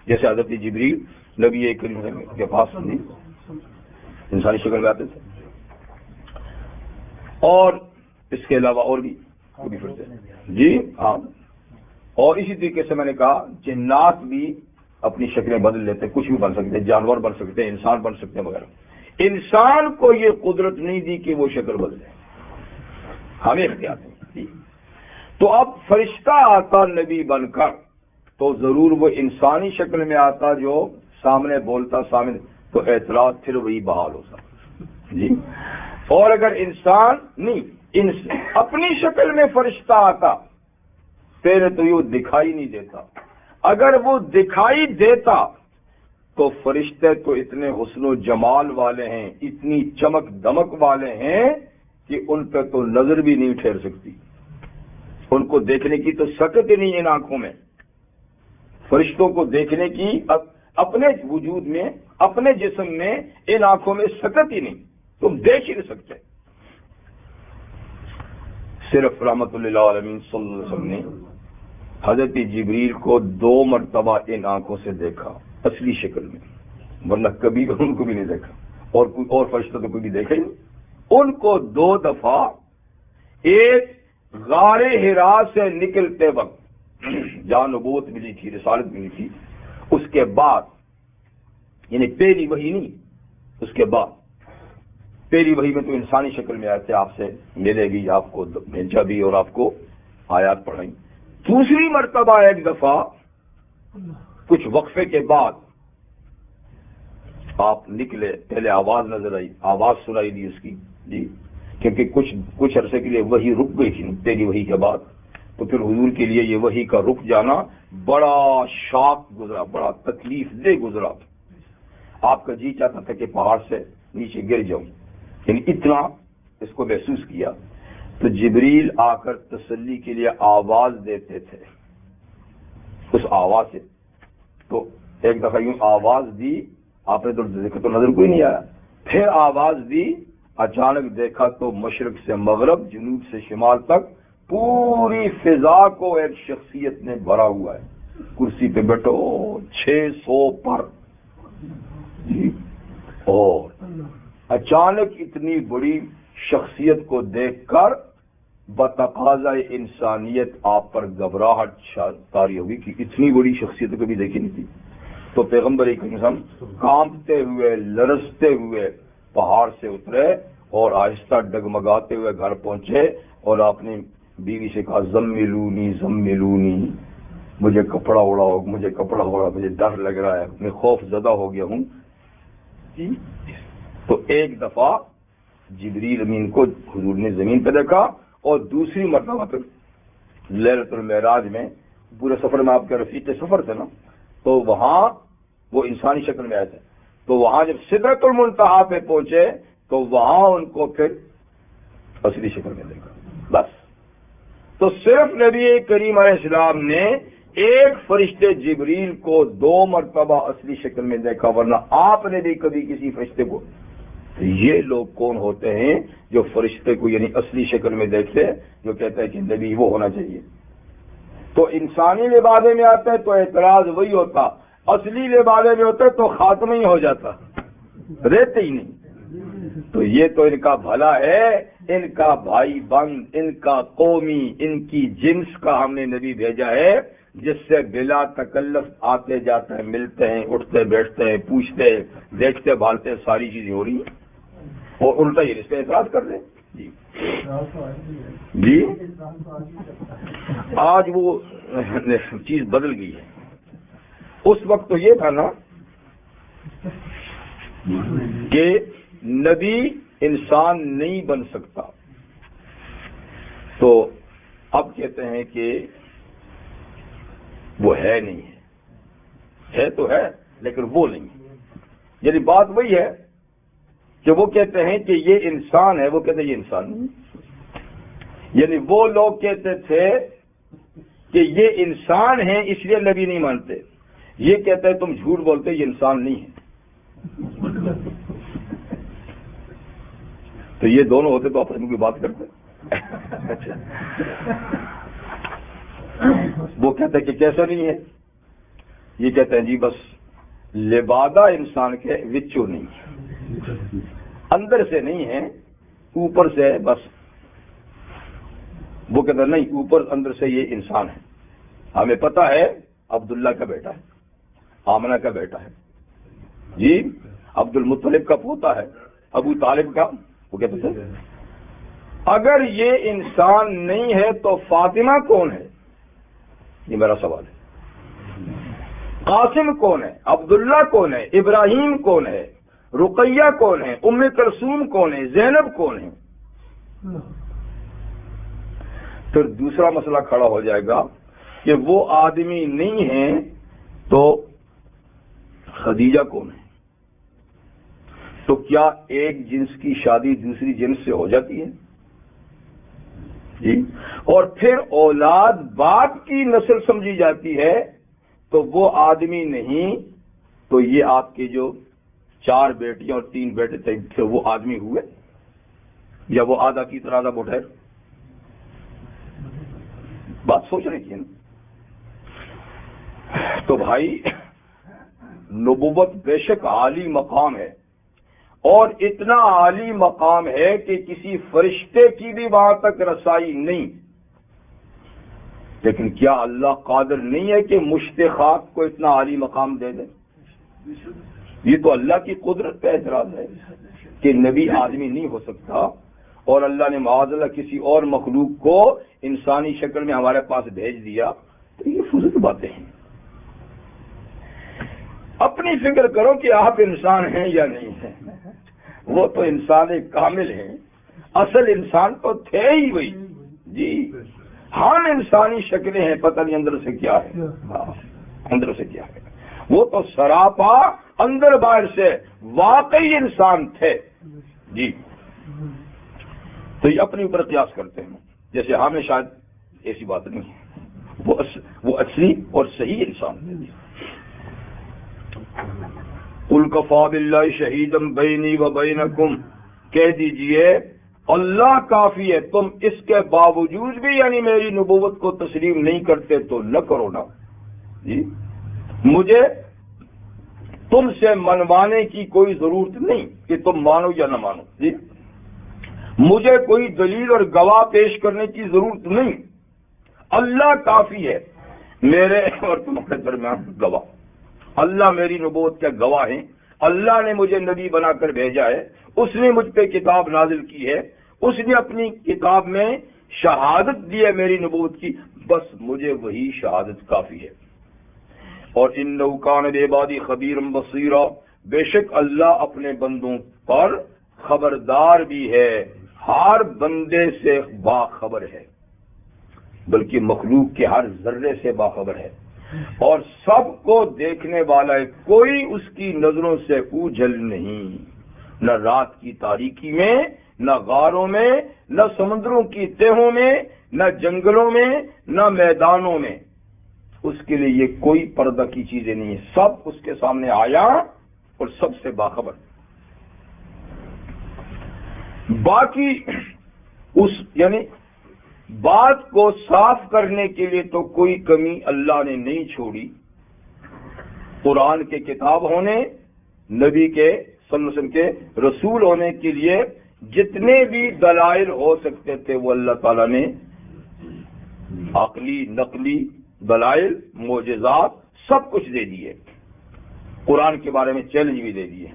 جیسے حضرت جبریل نبی کریم کے پاس انسانی شکل میں آتے تھے، اور اس کے علاوہ اور بھی جی ہاں، اور اسی طریقے سے میں نے کہا جنات بھی اپنی شکلیں بدل لیتے، کچھ بھی بن سکتے ہیں، جانور بن سکتے ہیں، انسان بن سکتے ہیں وغیرہ۔ انسان کو یہ قدرت نہیں دی کہ وہ شکل بدلے، ہمیں اختیار نہیں۔ تو اب فرشتہ آتا نبی بن کر تو ضرور وہ انسانی شکل میں آتا، جو سامنے بولتا، تو اعتراض پھر وہی بحال ہوتا جی. اور اگر انسان نہیں اپنی شکل میں فرشتہ آتا پھر تو یہ دکھائی نہیں دیتا. اگر وہ دکھائی دیتا تو فرشتے تو اتنے حسن و جمال والے ہیں، اتنی چمک دمک والے ہیں کہ ان پہ تو نظر بھی نہیں ٹھہر سکتی. ان کو دیکھنے کی تو سکت ہی نہیں ان آنکھوں میں. فرشتوں کو دیکھنے کی اپنے وجود میں، اپنے جسم میں، ان آنکھوں میں سکت ہی نہیں، تم دیکھ ہی نہیں سکتے. صرف رحمت اللہ عالمین صلی اللہ علیہ وسلم نے حضرت جبریل کو 2 مرتبہ ان آنکھوں سے دیکھا اصلی شکل میں، ورنہ کبھی ان کو بھی نہیں دیکھا، اور کوئی اور فرشتہ تو کوئی بھی دیکھا ہی نہیں. ان کو 2 دفعہ، ایک غار حرا سے نکلتے وقت جہاں نبوت ملی تھی، رسالت ملی تھی، اس کے بعد، یعنی پہلی وحی نہیں، اس کے بعد پہلی وحی میں تو انسانی شکل میں آئے تھے، آپ سے ملے گی، آپ کو بھیجا بھی اور آپ کو آیات پڑھائیں. دوسری مرتبہ ایک دفعہ کچھ وقفے کے بعد آپ نکلے، پہلے آواز نظر آئی، آواز سنائی دی اس کی جی، کیونکہ کچھ عرصے کے لیے وحی رک گئی تھی پہلی وحی کے بعد. تو پھر حضور کے لیے یہ وحی کا رک جانا بڑا شاق گزرا، بڑا تکلیف دہ گزرا. آپ کا جی چاہتا تھا کہ پہاڑ سے نیچے گر جاؤں، یعنی اتنا اس کو محسوس کیا. تو جبریل آ کر تسلی کے لیے آواز دیتے تھے اس آواز سے. تو ایک دفعہ یوں آواز دی، آپ نے تو دیکھا تو نظر کوئی نہیں آیا، پھر آواز دی، اچانک دیکھا تو مشرق سے مغرب، جنوب سے شمال تک پوری فضا کو ایک شخصیت نے بھرا ہوا ہے. کرسی پہ بیٹھو 600 پر جی. اور اچانک اتنی بڑی شخصیت کو دیکھ کر بتقاضۂ انسانیت آپ پر گھبراہٹ طاری ہوگی کہ اتنی بڑی شخصیت کبھی دیکھی نہیں تھی. تو پیغمبر اکرم صلی اللہ علیہ وسلم کانپتے ہوئے، لرزتے ہوئے پہاڑ سے اترے اور آہستہ ڈگمگاتے ہوئے گھر پہنچے، اور آپ نے بیوی سے کہا زملونی زملونی، مجھے کپڑا اڑاؤ، مجھے کپڑا اڑاؤ، مجھے ڈر لگ رہا ہے، میں خوف زدہ ہو گیا ہوں جی. تو ایک دفعہ جبریل امین کو حضور نے زمین پہ دیکھا، اور دوسری مرتبہ پھر لیلۃ المعراج میں، پورے سفر میں آپ کے رفیق سفر تھے نا، تو وہاں وہ انسانی شکل میں آئے تھے. تو وہاں جب سدرۃ المنتہا پہ پہنچے تو وہاں ان کو پھر اصلی شکل میں دیکھا. بس تو صرف نبی کریم علیہ السلام نے ایک فرشتے جبریل کو 2 مرتبہ اصلی شکل میں دیکھا، ورنہ آپ نے بھی کبھی کسی فرشتے کو. یہ لوگ کون ہوتے ہیں جو فرشتے کو یعنی اصلی شکل میں دیکھتے ہیں، جو کہتے ہیں کہ نبی وہ ہونا چاہیے. تو انسانی لبادے میں آتا ہے تو اعتراض وہی ہوتا، اصلی لبادے میں ہوتا ہے تو خاتمہ ہی ہو جاتا، رہتے ہی نہیں. تو یہ تو ان کا بھلا ہے، ان کا بھائی بند، ان کا قومی، ان کی جنس کا ہم نے نبی بھیجا ہے، جس سے بلا تکلف آتے جاتے ہیں، ملتے ہیں، اٹھتے بیٹھتے ہیں، پوچھتے ہیں، دیکھتے بھالتے ہیں، ساری چیزیں ہو رہی ہیں، اور الٹا یہ اس پہ اعتراض کر رہے ہیں جی. جی آج وہ چیز بدل گئی ہے. اس وقت تو یہ تھا نا کہ نبی انسان نہیں بن سکتا، تو اب کہتے ہیں کہ وہ ہے نہیں ہے تو ہے لیکن وہ نہیں ہے. یعنی بات وہی ہے کہ وہ کہتے ہیں کہ یہ انسان ہے، وہ کہتے ہیں یہ انسان نہیں. یعنی وہ لوگ کہتے تھے کہ یہ انسان ہے اس لیے نبی نہیں مانتے، یہ کہتے ہیں تم جھوٹ بولتے، یہ انسان نہیں ہے. تو یہ دونوں ہوتے تو آپس میں کوئی بات کرتے. وہ کہتے ہیں کہ کیسا نہیں ہے، یہ کہتے ہیں جی بس لبادہ انسان کے وچوں نہیں ہے، اندر سے نہیں ہے، اوپر سے ہے بس. وہ کہتے ہیں نہیں، اوپر اندر سے یہ انسان ہے. ہمیں پتا ہے عبداللہ کا بیٹا ہے، آمنہ کا بیٹا ہے جی، عبد المطلب کا پوتا ہے، ابو طالب کا. وہ کہتے تھے اگر یہ انسان نہیں ہے تو فاطمہ کون ہے؟ یہ میرا سوال ہے. قاسم کون ہے؟ عبداللہ کون ہے؟ ابراہیم کون ہے؟ رقیہ کون ہے، ام کلثوم کون ہے، زینب کون ہے؟ پھر دوسرا مسئلہ کھڑا ہو جائے گا کہ وہ آدمی نہیں ہے تو خدیجہ کون ہے؟ تو کیا ایک جنس کی شادی دوسری جنس سے ہو جاتی ہے؟ جی، اور پھر اولاد باپ کی نسل سمجھی جاتی ہے تو وہ آدمی نہیں تو یہ آپ کے جو 4 بیٹیاں اور 3 بیٹے تھے وہ آدمی ہوئے یا وہ آدھا کی طرح آدھا بٹھیر؟ بات سوچ رہی تھی نا؟ تو بھائی نبوت بے شک عالی مقام ہے، اور اتنا عالی مقام ہے کہ کسی فرشتے کی بھی وہاں تک رسائی نہیں، لیکن کیا اللہ قادر نہیں ہے کہ مشت خاک کو اتنا عالی مقام دے دے؟ یہ تو اللہ کی قدرت پہ اعتراض ہے کہ نبی آدمی نہیں ہو سکتا، اور اللہ نے معاذ اللہ کسی اور مخلوق کو انسانی شکل میں ہمارے پاس بھیج دیا، تو یہ فضول باتیں ہیں۔ اپنی فکر کرو کہ آپ انسان ہیں یا نہیں ہیں، وہ تو انسان کامل ہیں، اصل انسان تو تھے ہی وہی جی، ہم انسانی شکلیں ہیں، پتہ نہیں اندر سے کیا ہے، اندر سے کیا ہے، وہ تو سراپا اندر باہر سے واقعی انسان تھے جی۔ تو یہ اپنے اوپر قیاس کرتے ہیں، جیسے ہمیں شاید ایسی بات نہیں ہے، وہ اصلی اور صحیح انسان ہے۔ قُلْ كَفَىٰ بِاللَّهِ شَهِيدًا بَيْنِي وَبَيْنَكُمْ، کہہ دیجئے اللہ کافی ہے، تم اس کے باوجود بھی یعنی میری نبوت کو تسلیم نہیں کرتے تو نہ کرو نا جی، مجھے تم سے منوانے کی کوئی ضرورت نہیں کہ تم مانو یا نہ مانو جی، مجھے کوئی دلیل اور گواہ پیش کرنے کی ضرورت نہیں، اللہ کافی ہے میرے اور تمہارے درمیان گواہ۔ اللہ میری نبوت کے گواہ ہیں، اللہ نے مجھے نبی بنا کر بھیجا ہے، اس نے مجھ پہ کتاب نازل کی ہے، اس نے اپنی کتاب میں شہادت دی ہے میری نبوت کی، بس مجھے وہی شہادت کافی ہے۔ اور انہ کان بعبادی خبیرا بصیرا، بے شک اللہ اپنے بندوں پر خبردار بھی ہے، ہر بندے سے باخبر ہے، بلکہ مخلوق کے ہر ذرے سے باخبر ہے، اور سب کو دیکھنے والا ہے، کوئی اس کی نظروں سے اوجھل نہیں، نہ رات کی تاریکی میں، نہ غاروں میں، نہ سمندروں کی تہوں میں، نہ جنگلوں میں، نہ میدانوں میں، اس کے لیے یہ کوئی پردہ کی چیزیں نہیں ہیں، سب اس کے سامنے آیا اور سب سے باخبر۔ باقی اس یعنی بات کو صاف کرنے کے لیے تو کوئی کمی اللہ نے نہیں چھوڑی، قرآن کے کتاب ہونے، نبی کے صلی اللہ علیہ وسلم کے رسول ہونے کے لیے جتنے بھی دلائل ہو سکتے تھے وہ اللہ تعالیٰ نے عقلی نقلی دلائل معجزات سب کچھ دے دیے، قرآن کے بارے میں چیلنج بھی دے دیے،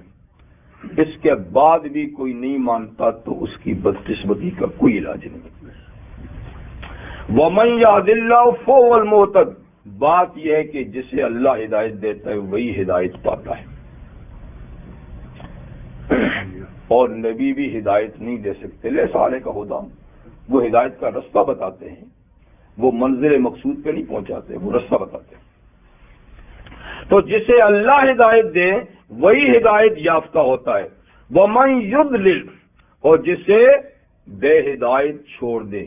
اس کے بعد بھی کوئی نہیں مانتا تو اس کی بدقسمتی کا کوئی علاج نہیں۔ وَمَن يَهْدِ اللَّهُ فَهُوَ الْمُهْتَدِ، بات یہ ہے کہ جسے اللہ ہدایت دیتا ہے وہی ہدایت پاتا ہے، اور نبی بھی ہدایت نہیں دے سکتے، لے سارے کا ہدا، وہ ہدایت کا رستہ بتاتے ہیں، وہ منزل مقصود پہ نہیں پہنچاتے، وہ رستہ بتاتے ہیں۔ تو جسے اللہ ہدایت دے وہی ہدایت یافتہ ہوتا ہے، وَمَن يُضْلِلْ، اور جسے بے ہدایت چھوڑ دے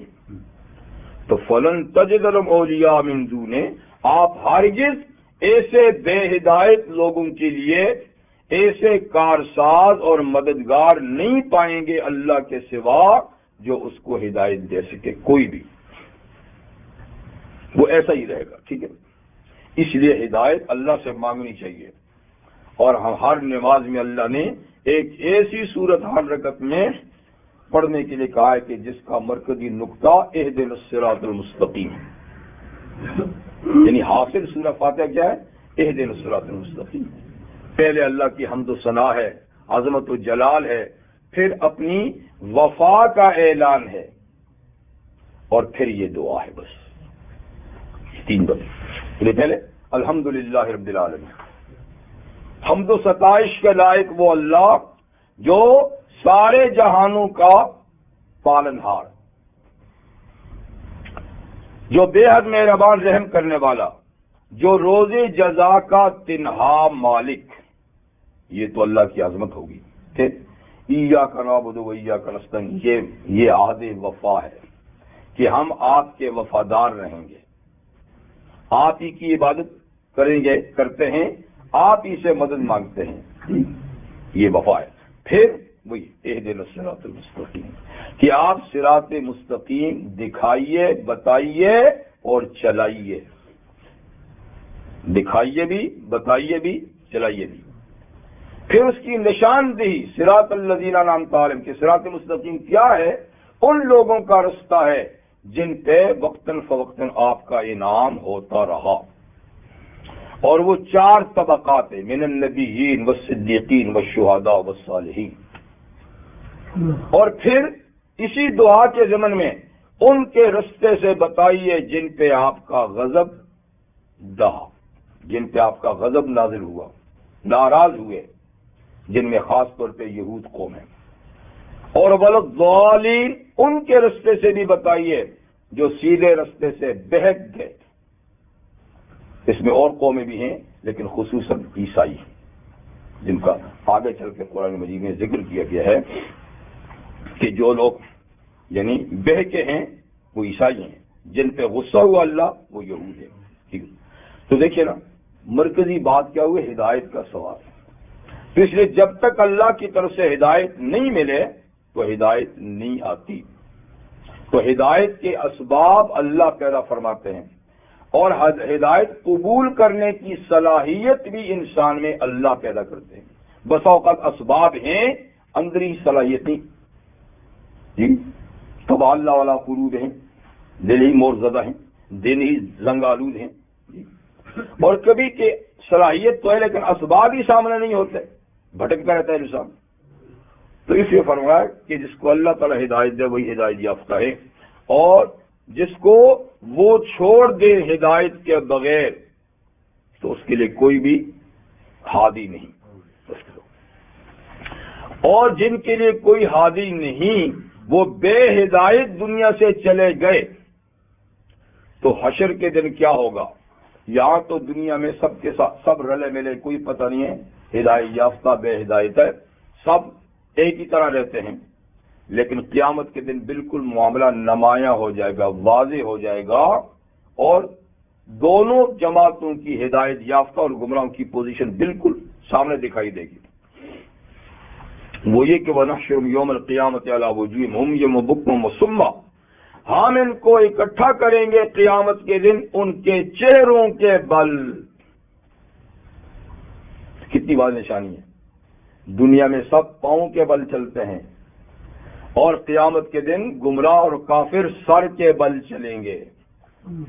تو فَلَن تَجِدَ لَهُمْ أَوْلِيَاءَ مِن دُونِهِ، آپ ہرگز ایسے بے ہدایت لوگوں کے لیے ایسے کارساز اور مددگار نہیں پائیں گے اللہ کے سوا جو اس کو ہدایت دے سکے، کوئی بھی، وہ ایسا ہی رہے گا، ٹھیک ہے۔ اس لیے ہدایت اللہ سے مانگنی چاہیے، اور ہم ہر نماز میں اللہ نے ایک ایسی صورت ہر رکعت میں پڑھنے کے لیے کہا ہے کہ جس کا مرکزی نقطہ اہدنا الصراط المستقیم، یعنی حاصل سورہ فاتحہ کیا ہے؟ اہدنا الصراط المستقیم۔ پہلے اللہ کی حمد و ثنا ہے، عظمت و جلال ہے، پھر اپنی وفا کا اعلان ہے، اور پھر یہ دعا ہے، بس 3 بات۔ پہلے الحمدللہ رب العالمین، حمد و ستائش کے لائق وہ اللہ جو سارے جہانوں کا پالنہار، جو بے حد مہربان رحم کرنے والا، جو روز جزا کا تنہا مالک. یہ تو اللہ کی عظمت ہوگی. ایاک نعبد و ایاک نستعین، یہ عہد وفا ہے کہ ہم آپ کے وفادار رہیں گے، آپ ہی کی عبادت کریں گے، کرتے ہیں، آپ ہی سے مدد مانگتے ہیں. یہ وفا ہے. پھر وہی اہدنا الصراط المستقیم کہ آپ صراط مستقیم دکھائیے، بتائیے اور چلائیے. دکھائیے بھی، بتائیے بھی، چلائیے بھی. پھر اس کی نشاندہی صراط الذین انعمت علیہم کہ صراط مستقیم کیا ہے؟ ان لوگوں کا رستہ ہے جن پہ وقتاً فوقتاً آپ کا انعام ہوتا رہا. اور وہ 4 طبقات ہیں، من النبیین والصدیقین والشہداء والصالحین. اور پھر اسی دعا کے ضمن میں ان کے رستے سے بتائیے جن پہ آپ کا غضب دہا، جن پہ آپ کا غضب نازل ہوا، ناراض ہوئے، جن میں خاص طور پہ یہود قوم ہے. اور والضالین ان کے رستے سے بھی بتائیے جو سیدھے رستے سے بہک گئے. اس میں اور قومیں بھی ہیں لیکن خصوصاً عیسائی جن کا آگے چل کے قرآن مجید میں ذکر کیا گیا ہے کہ جو لوگ یعنی بہکے ہیں وہ عیسائی ہیں، جن پہ غصہ ہوا اللہ وہ یہود ہے. ٹھیک. تو دیکھیے نا، مرکزی بات کیا ہوئی؟ ہدایت کا سوال. تو اس لیے جب تک اللہ کی طرف سے ہدایت نہیں ملے تو ہدایت نہیں آتی. تو ہدایت کے اسباب اللہ پیدا فرماتے ہیں اور ہدایت قبول کرنے کی صلاحیت بھی انسان میں اللہ پیدا کرتے ہیں. بسا اوقات اسباب ہیں، اندری صلاحیتیں. جی تبا اللہ والا قلوب ہیں، دل ہی مورزدہ ہیں، دل ہی زنگ آلود ہیں. اور کبھی کہ صلاحیت تو ہے لیکن اسباب ہی سامنے نہیں ہوتے، بھٹکتا رہتا ہے انسان. تو اس لیے فرمایا کہ جس کو اللہ تعالی ہدایت دے وہی ہدایت یافتہ ہے، اور جس کو وہ چھوڑ دے ہدایت کے بغیر تو اس کے لیے کوئی بھی ہادی نہیں. اور جن کے لیے کوئی ہادی نہیں وہ بے ہدایت دنیا سے چلے گئے تو حشر کے دن کیا ہوگا؟ یہاں تو دنیا میں سب کے ساتھ سب رلے ملے، کوئی پتہ نہیں ہے ہدایت یافتہ بے ہدایت ہے، سب ایک ہی طرح رہتے ہیں. لیکن قیامت کے دن بالکل معاملہ نمایاں ہو جائے گا، واضح ہو جائے گا، اور دونوں جماعتوں کی ہدایت یافتہ اور گمراہوں کی پوزیشن بالکل سامنے دکھائی دے گی. وہ یہ کہ وَنَحْشُرُهُمْ يَوْمَ الْقِيَامَةِ عَلَىٰ وُجُوهِهِمْ عُمْيًا وَبُكْمًا وَصُمًّا، ہم ان کو اکٹھا کریں گے قیامت کے دن ان کے چہروں کے بل. کتنی بات نشانی ہے. دنیا میں سب پاؤں کے بل چلتے ہیں اور قیامت کے دن گمراہ اور کافر سر کے بل چلیں گے.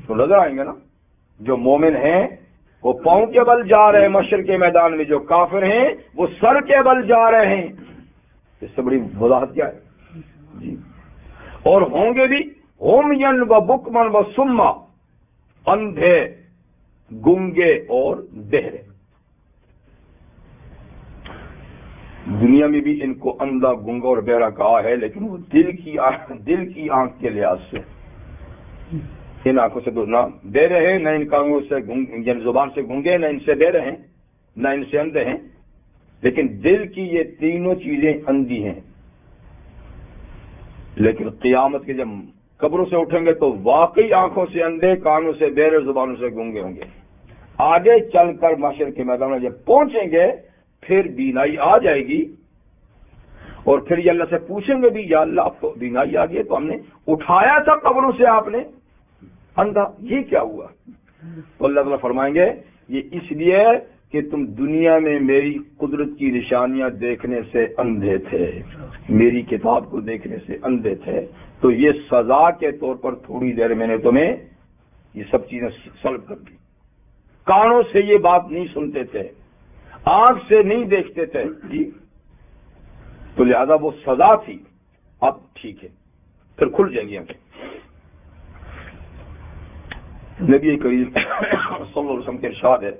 تو نظر آئیں گے نا، جو مومن ہیں وہ پاؤں کے بل جا رہے ہیں محشر کے میدان میں، جو کافر ہیں وہ سر کے بل جا رہے ہیں. اس سے بڑی وضاحت کیا ہے جی. اور ہوں گے بھی عُمْيًا وَبُكْمًا وَصُمًّا، اندھے، گونگے اور بہرے. دنیا میں بھی ان کو اندھا، گونگا اور بہرا کہا ہے، لیکن وہ دل کی آنکھ کے لحاظ سے ان آنکھوں سے نہ بہرے ہیں، نہ ان کانوں سے یعنی زبان سے گونگے، نہ ان سے بہرے ہیں، نہ ان سے اندھے ہیں. لیکن دل کی یہ تینوں چیزیں اندھی ہیں. لیکن قیامت کے جب قبروں سے اٹھیں گے تو واقعی آنکھوں سے اندھے، کانوں سے بہرے، زبانوں سے گونگے ہوں گے. آگے چل کر محشر کے میدان میں جب پہنچیں گے پھر بینائی آ جائے گی، اور پھر یہ اللہ سے پوچھیں گے بھی، یا اللہ آپ کو بینائی آ گئی تو ہم نے اٹھایا تھا قبروں سے آپ نے اندھا، یہ کیا ہوا؟ تو اللہ تعالیٰ فرمائیں گے یہ اس لیے کہ تم دنیا میں میری قدرت کی نشانیاں دیکھنے سے اندھے تھے، میری کتاب کو دیکھنے سے اندھے تھے، تو یہ سزا کے طور پر تھوڑی دیر میں نے تمہیں یہ سب چیزیں سلب کر دی. کانوں سے یہ بات نہیں سنتے تھے، آنکھ سے نہیں دیکھتے تھے جی، تو لہذا وہ سزا تھی. اب ٹھیک ہے، پھر کھل جائیں گی آنکھیں. نبی کریم صلی اللہ علیہ وسلم کے ارشاد ہے،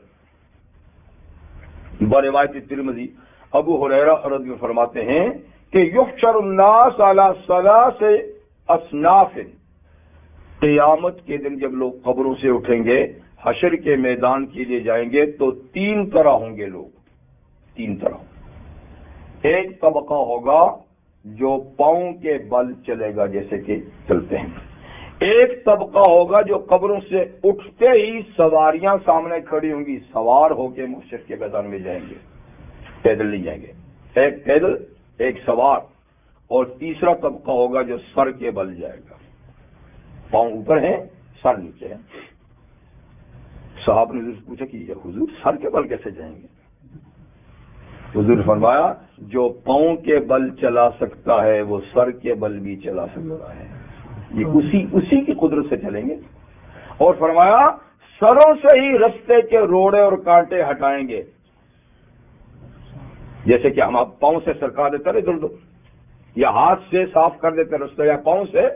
بروایت ترمذی ابو ہریرہ رضی اللہ عنہ فرماتے ہیں کہ یحشر الناس علی ثلاث اصناف، قیامت کے دن جب لوگ قبروں سے اٹھیں گے حشر کے میدان کے لیے جائیں گے تو 3 طرح ہوں گے لوگ، 3 طرح۔ ایک طبقہ ہوگا جو پاؤں کے بل چلے گا جیسے کہ چلتے ہیں، ایک طبقہ ہوگا جو قبروں سے اٹھتے ہی سواریاں سامنے کھڑی ہوں گی، سوار ہو کے محشر کے میدان میں جائیں گے، پیدل نہیں جائیں گے، ایک پیدل ایک سوار۔ اور تیسرا طبقہ ہوگا جو سر کے بل جائے گا، پاؤں اوپر ہیں سر نیچے ہیں۔ صاحب نے پوچھا کہ حضور سر کے بل کیسے جائیں گے؟ حضور نے فرمایا جو پاؤں کے بل چلا سکتا ہے وہ سر کے بل بھی چلا سکتا ہے، یہ اسی کی قدرت سے چلیں گے۔ اور فرمایا سروں سے ہی رستے کے روڑے اور کانٹے ہٹائیں گے، جیسے کہ ہم آپ پاؤں سے سرکا دیتے رہے ادھر ادھر، یا ہاتھ سے صاف کر دیتے رستے یا پاؤں سے،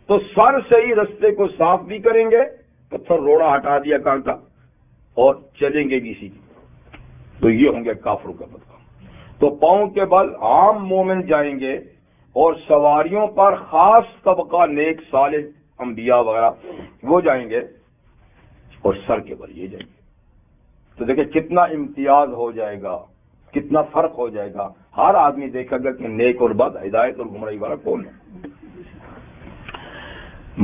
تو سر سے ہی رستے کو صاف بھی کریں گے، پتھر روڑا ہٹا دیا کانٹا، اور چلیں گے بھی اسی کی۔ تو یہ ہوں گے کافروں کا طبقہ۔ تو پاؤں کے بل عام مومن جائیں گے، اور سواریوں پر خاص طبقہ نیک صالح انبیاء وغیرہ وہ جائیں گے، اور سر کے بل یہ جائیں گے۔ تو دیکھیں کتنا امتیاز ہو جائے گا، کتنا فرق ہو جائے گا، ہر آدمی دیکھا گا کہ نیک اور بد، ہدایت اور گمراہی والا کون ہے۔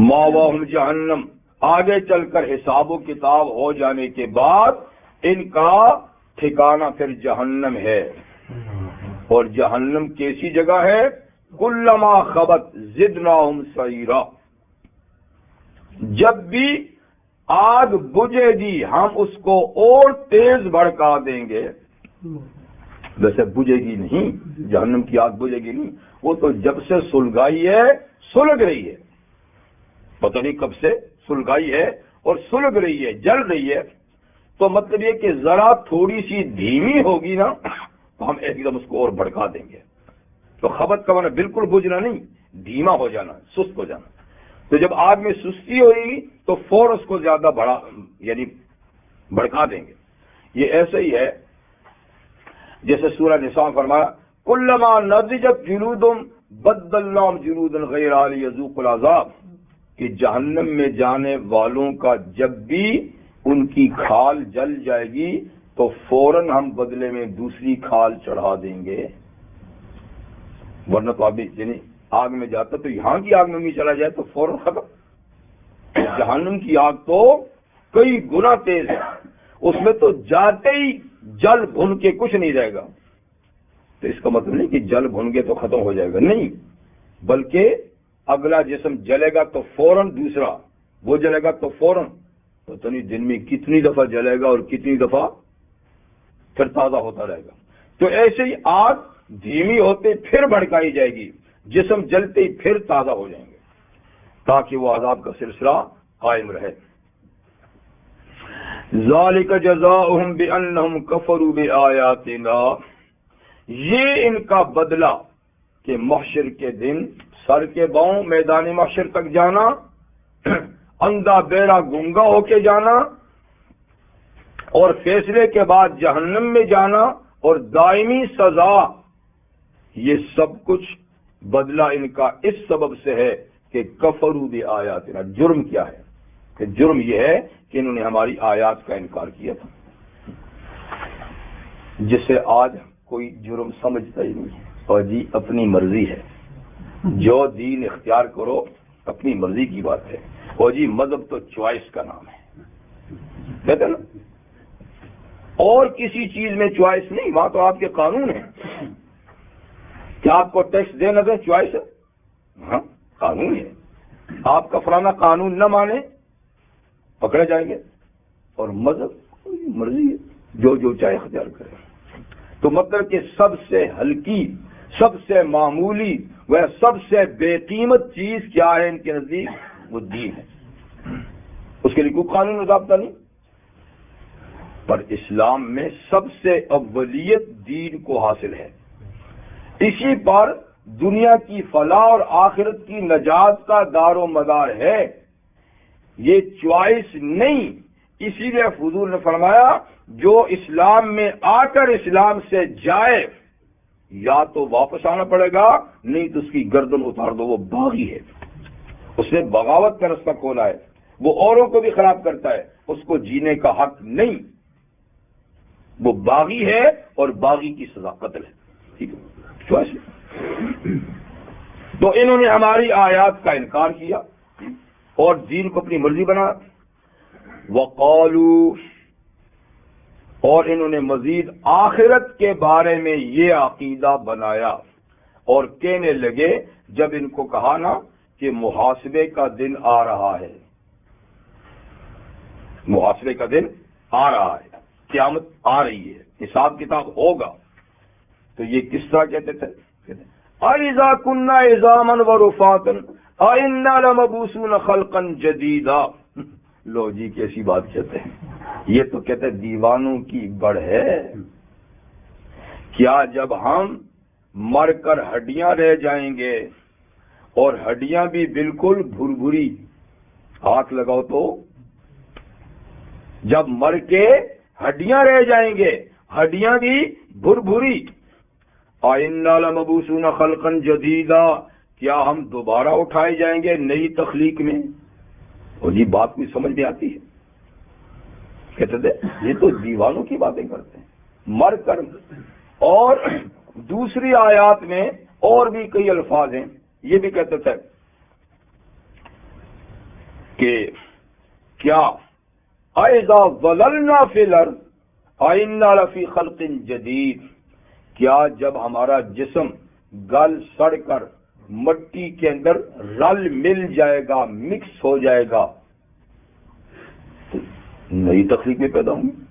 ماواہم جہنم، آگے چل کر حساب و کتاب ہو جانے کے بعد ان کا ٹھکانہ پھر جہنم ہے۔ اور جہنم کیسی جگہ ہے؟ کلما خبت زدناہم سعیرا، جب بھی آگ بجھے گی ہم اس کو اور تیز بھڑکا دیں گے۔ ویسے بجھے گی نہیں، جہنم کی آگ بجھے گی نہیں، وہ تو جب سے سلگائی ہے سلگ رہی ہے، پتہ نہیں کب سے سلگائی ہے اور سلگ رہی ہے، جل رہی ہے۔ تو مطلب یہ کہ ذرا تھوڑی سی دھیمی ہوگی نا تو ہم ایک دم اس کو اور بھڑکا دیں گے۔ تو خبت کا معنی بالکل بجھنا نہیں، دھیما ہو جانا، سست ہو جانا۔ تو جب آگ میں سستی ہوئی تو فوراً اس کو زیادہ یعنی بھڑکا دیں گے۔ یہ ایسے ہی ہے جیسے سورہ نساء فرمایا کلما نضجت جلودہم بدلناہم جلودا غیرہا لیذوقوا العذاب، کہ جہنم میں جانے والوں کا جب بھی ان کی کھال جل جائے گی تو فوراً ہم بدلے میں دوسری کھال چڑھا دیں گے۔ ورنہ تو ابھی یعنی آگ میں جاتا تو یہاں کی آگ میں بھی چلا جائے تو فوراً ختم۔ جہنم کی آگ تو کئی گنا تیز ہے، اس میں تو جاتے ہی جل بھن کے کچھ نہیں رہے گا۔ تو اس کا مطلب نہیں کہ جل بھن گے تو ختم ہو جائے گا، نہیں، بلکہ اگلا جسم جلے گا تو فوراً دوسرا وہ جلے گا تو فوراً، پتہ نہیں دن میں کتنی دفعہ جلے گا اور کتنی دفعہ پھر تازہ ہوتا رہے گا۔ تو ایسے ہی آگ دھیمی ہوتے پھر بھڑکائی جائے گی، جسم جلتے ہی پھر تازہ ہو جائیں گے، تاکہ وہ عذاب کا سلسلہ قائم رہے۔ ذالک جزاؤہم بانہم کفروا بآیاتنا، یہ ان کا بدلہ کہ محشر کے دن سر کے باؤں میدان محشر تک جانا، اندھا بیڑا گنگا ہو کے جانا، اور فیصلے کے بعد جہنم میں جانا اور دائمی سزا، یہ سب کچھ بدلہ ان کا اس سبب سے ہے کہ کفروا بآیاتنا۔ جرم کیا ہے؟ کہ جرم یہ ہے کہ انہوں نے ہماری آیات کا انکار کیا تھا، جسے آج کوئی جرم سمجھتا ہی نہیں ہے، اور جی اپنی مرضی ہے، جو دین اختیار کرو اپنی مرضی کی بات ہے، اور جی مذہب تو چوائس کا نام ہے، کہتے ہیں نا، اور کسی چیز میں چوائس نہیں، وہاں تو آپ کے قانون ہیں۔ کیا آپ کو ٹیکس دے نہ دے چوائس ہے؟ ہاں قانون ہے، آپ کا فلانا قانون نہ مانے پکڑے جائیں گے، اور مذہب مرضی ہے، جو چاہے اختیار کرے۔ تو مطلب کہ سب سے ہلکی، سب سے معمولی وہ سب سے بے قیمت چیز کیا ہے ان کے نزدیک؟ وہ دین ہے، اس کے لیے کوئی قانون و ضابطہ نہیں۔ پر اسلام میں سب سے اولیت دین کو حاصل ہے، اسی پر دنیا کی فلاح اور آخرت کی نجات کا دار و مدار ہے۔ یہ چوائس نہیں، اسی لیے حضور نے فرمایا جو اسلام میں آ کر اسلام سے جائے یا تو واپس آنا پڑے گا، نہیں تو اس کی گردن اتار دو، وہ باغی ہے، اس نے بغاوت کا رستہ کھولا ہے، وہ اوروں کو بھی خراب کرتا ہے، اس کو جینے کا حق نہیں، وہ باغی ہے اور باغی کی سزا قتل ہے. ٹھیک ہے، تو انہوں نے ہماری آیات کا انکار کیا اور دین کو اپنی مرضی بنا. وقالوا، اور انہوں نے مزید آخرت کے بارے میں یہ عقیدہ بنایا اور کہنے لگے جب ان کو کہا نا کہ محاسبے کا دن آ رہا ہے، محاسبے کا دن آ رہا ہے، قیامت آ رہی ہے، حساب کتاب ہوگا، تو یہ کس طرح کہتے تھے؟ اَإِذَا كُنَّا عِظَامًا وَرُفَاتًا أَإِنَّا لَمَبْعُوثُونَ خَلْقًا جَدِيدًا. لو جی کیسی بات کہتے ہیں، یہ تو کہتے دیوانوں کی بڑھ ہے. کیا جب ہم مر کر ہڈیاں رہ جائیں گے اور ہڈیاں بھی بالکل بھربھری، ہاتھ لگاؤ تو، جب مر کے ہڈیاں رہ جائیں گے، ہڈیاں بھی بھربھری، آئنہ لمبعوثون خلقا جدیدا، کیا ہم دوبارہ اٹھائے جائیں گے نئی تخلیق میں؟ اور یہ بات کوئی سمجھ میں آتی ہے؟ کہتے تھے یہ تو دیوانوں کی باتیں کرتے ہیں، مر کر. اور دوسری آیات میں اور بھی کئی الفاظ ہیں، یہ بھی کہتے تھے کہ کیا اذا ضللنا فی الارض ائنا لفی خلق جدید، کیا جب ہمارا جسم گل سڑ کر مٹی کے اندر رل مل جائے گا، مکس ہو جائے گا، تو نئی تخلیق میں پیدا ہوں گے؟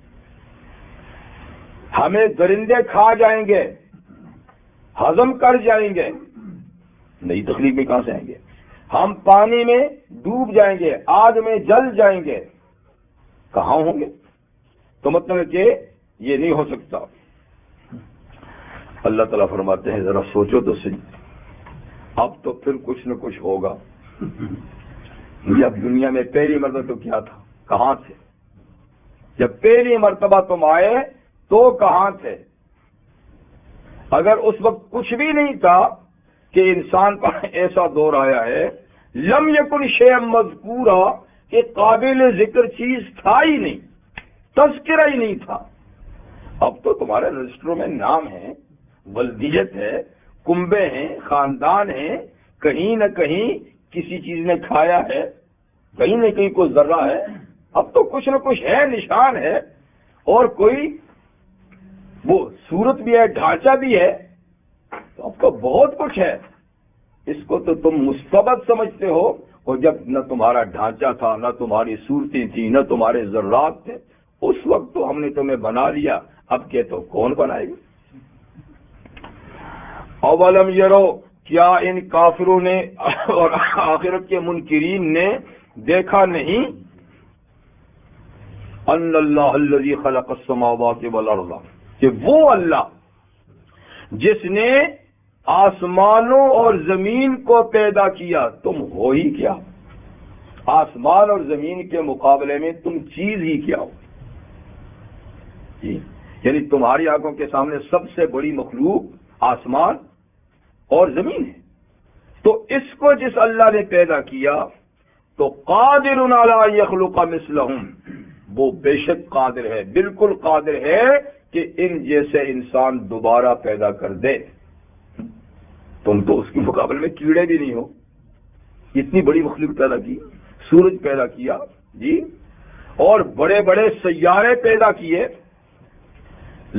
ہمیں درندے کھا جائیں گے، ہضم کر جائیں گے، نئی تخلیق میں کہاں سے آئیں گے؟ ہم پانی میں ڈوب جائیں گے، آگ میں جل جائیں گے، کہاں ہوں گے؟ تو مطلب ہے کہ یہ نہیں ہو سکتا. اللہ تعالیٰ فرماتے ہیں ذرا سوچو تو صحیح، اب تو پھر کچھ نہ کچھ ہوگا. جب دنیا میں پہلی مرتبہ تو کیا تھا، کہاں تھے؟ جب پہلی مرتبہ تم آئے تو کہاں تھے؟ اگر اس وقت کچھ بھی نہیں تھا کہ انسان پر ایسا دور آیا ہے، لم یکن شیئا مذکورا، کہ قابل ذکر چیز تھا ہی نہیں، تذکرہ ہی نہیں تھا. اب تو تمہارے رجسٹروں میں نام ہے، ولدیت ہے، کنبے ہیں، خاندان ہیں، کہیں نہ کہیں کسی چیز نے کھایا ہے، کہیں نہ کہیں کوئی ذرہ ہے. اب تو کچھ نہ کچھ ہے، نشان ہے، اور کوئی وہ صورت بھی ہے، ڈھانچہ بھی ہے، تو اب تو بہت کچھ ہے. اس کو تو تم مستبد سمجھتے ہو، اور جب نہ تمہارا ڈھانچہ تھا، نہ تمہاری صورتیں تھیں، نہ تمہارے ذرات تھے، اس وقت تو ہم نے تمہیں بنا لیا، اب کہ تو کون بنائے گا؟ اولم یرو، کیا ان کافروں نے اور آخرت کے منکرین نے دیکھا نہیں، ان اللہ الذی خلق السماوات والارض، کہ وہ اللہ جس نے آسمانوں اور زمین کو پیدا کیا، تم ہو ہی کیا؟ آسمان اور زمین کے مقابلے میں تم چیز ہی کیا ہو؟ یعنی تمہاری آنکھوں کے سامنے سب سے بڑی مخلوق آسمان اور زمین ہے. تو اس کو جس اللہ نے پیدا کیا تو قادر علی ان یخلق مثلہم، وہ بے شک قادر ہے، بالکل قادر ہے کہ ان جیسے انسان دوبارہ پیدا کر دے. تم تو اس کے مقابلے میں کیڑے بھی نہیں ہو. اتنی بڑی مخلوق پیدا کی، سورج پیدا کیا جی، اور بڑے بڑے سیارے پیدا کیے.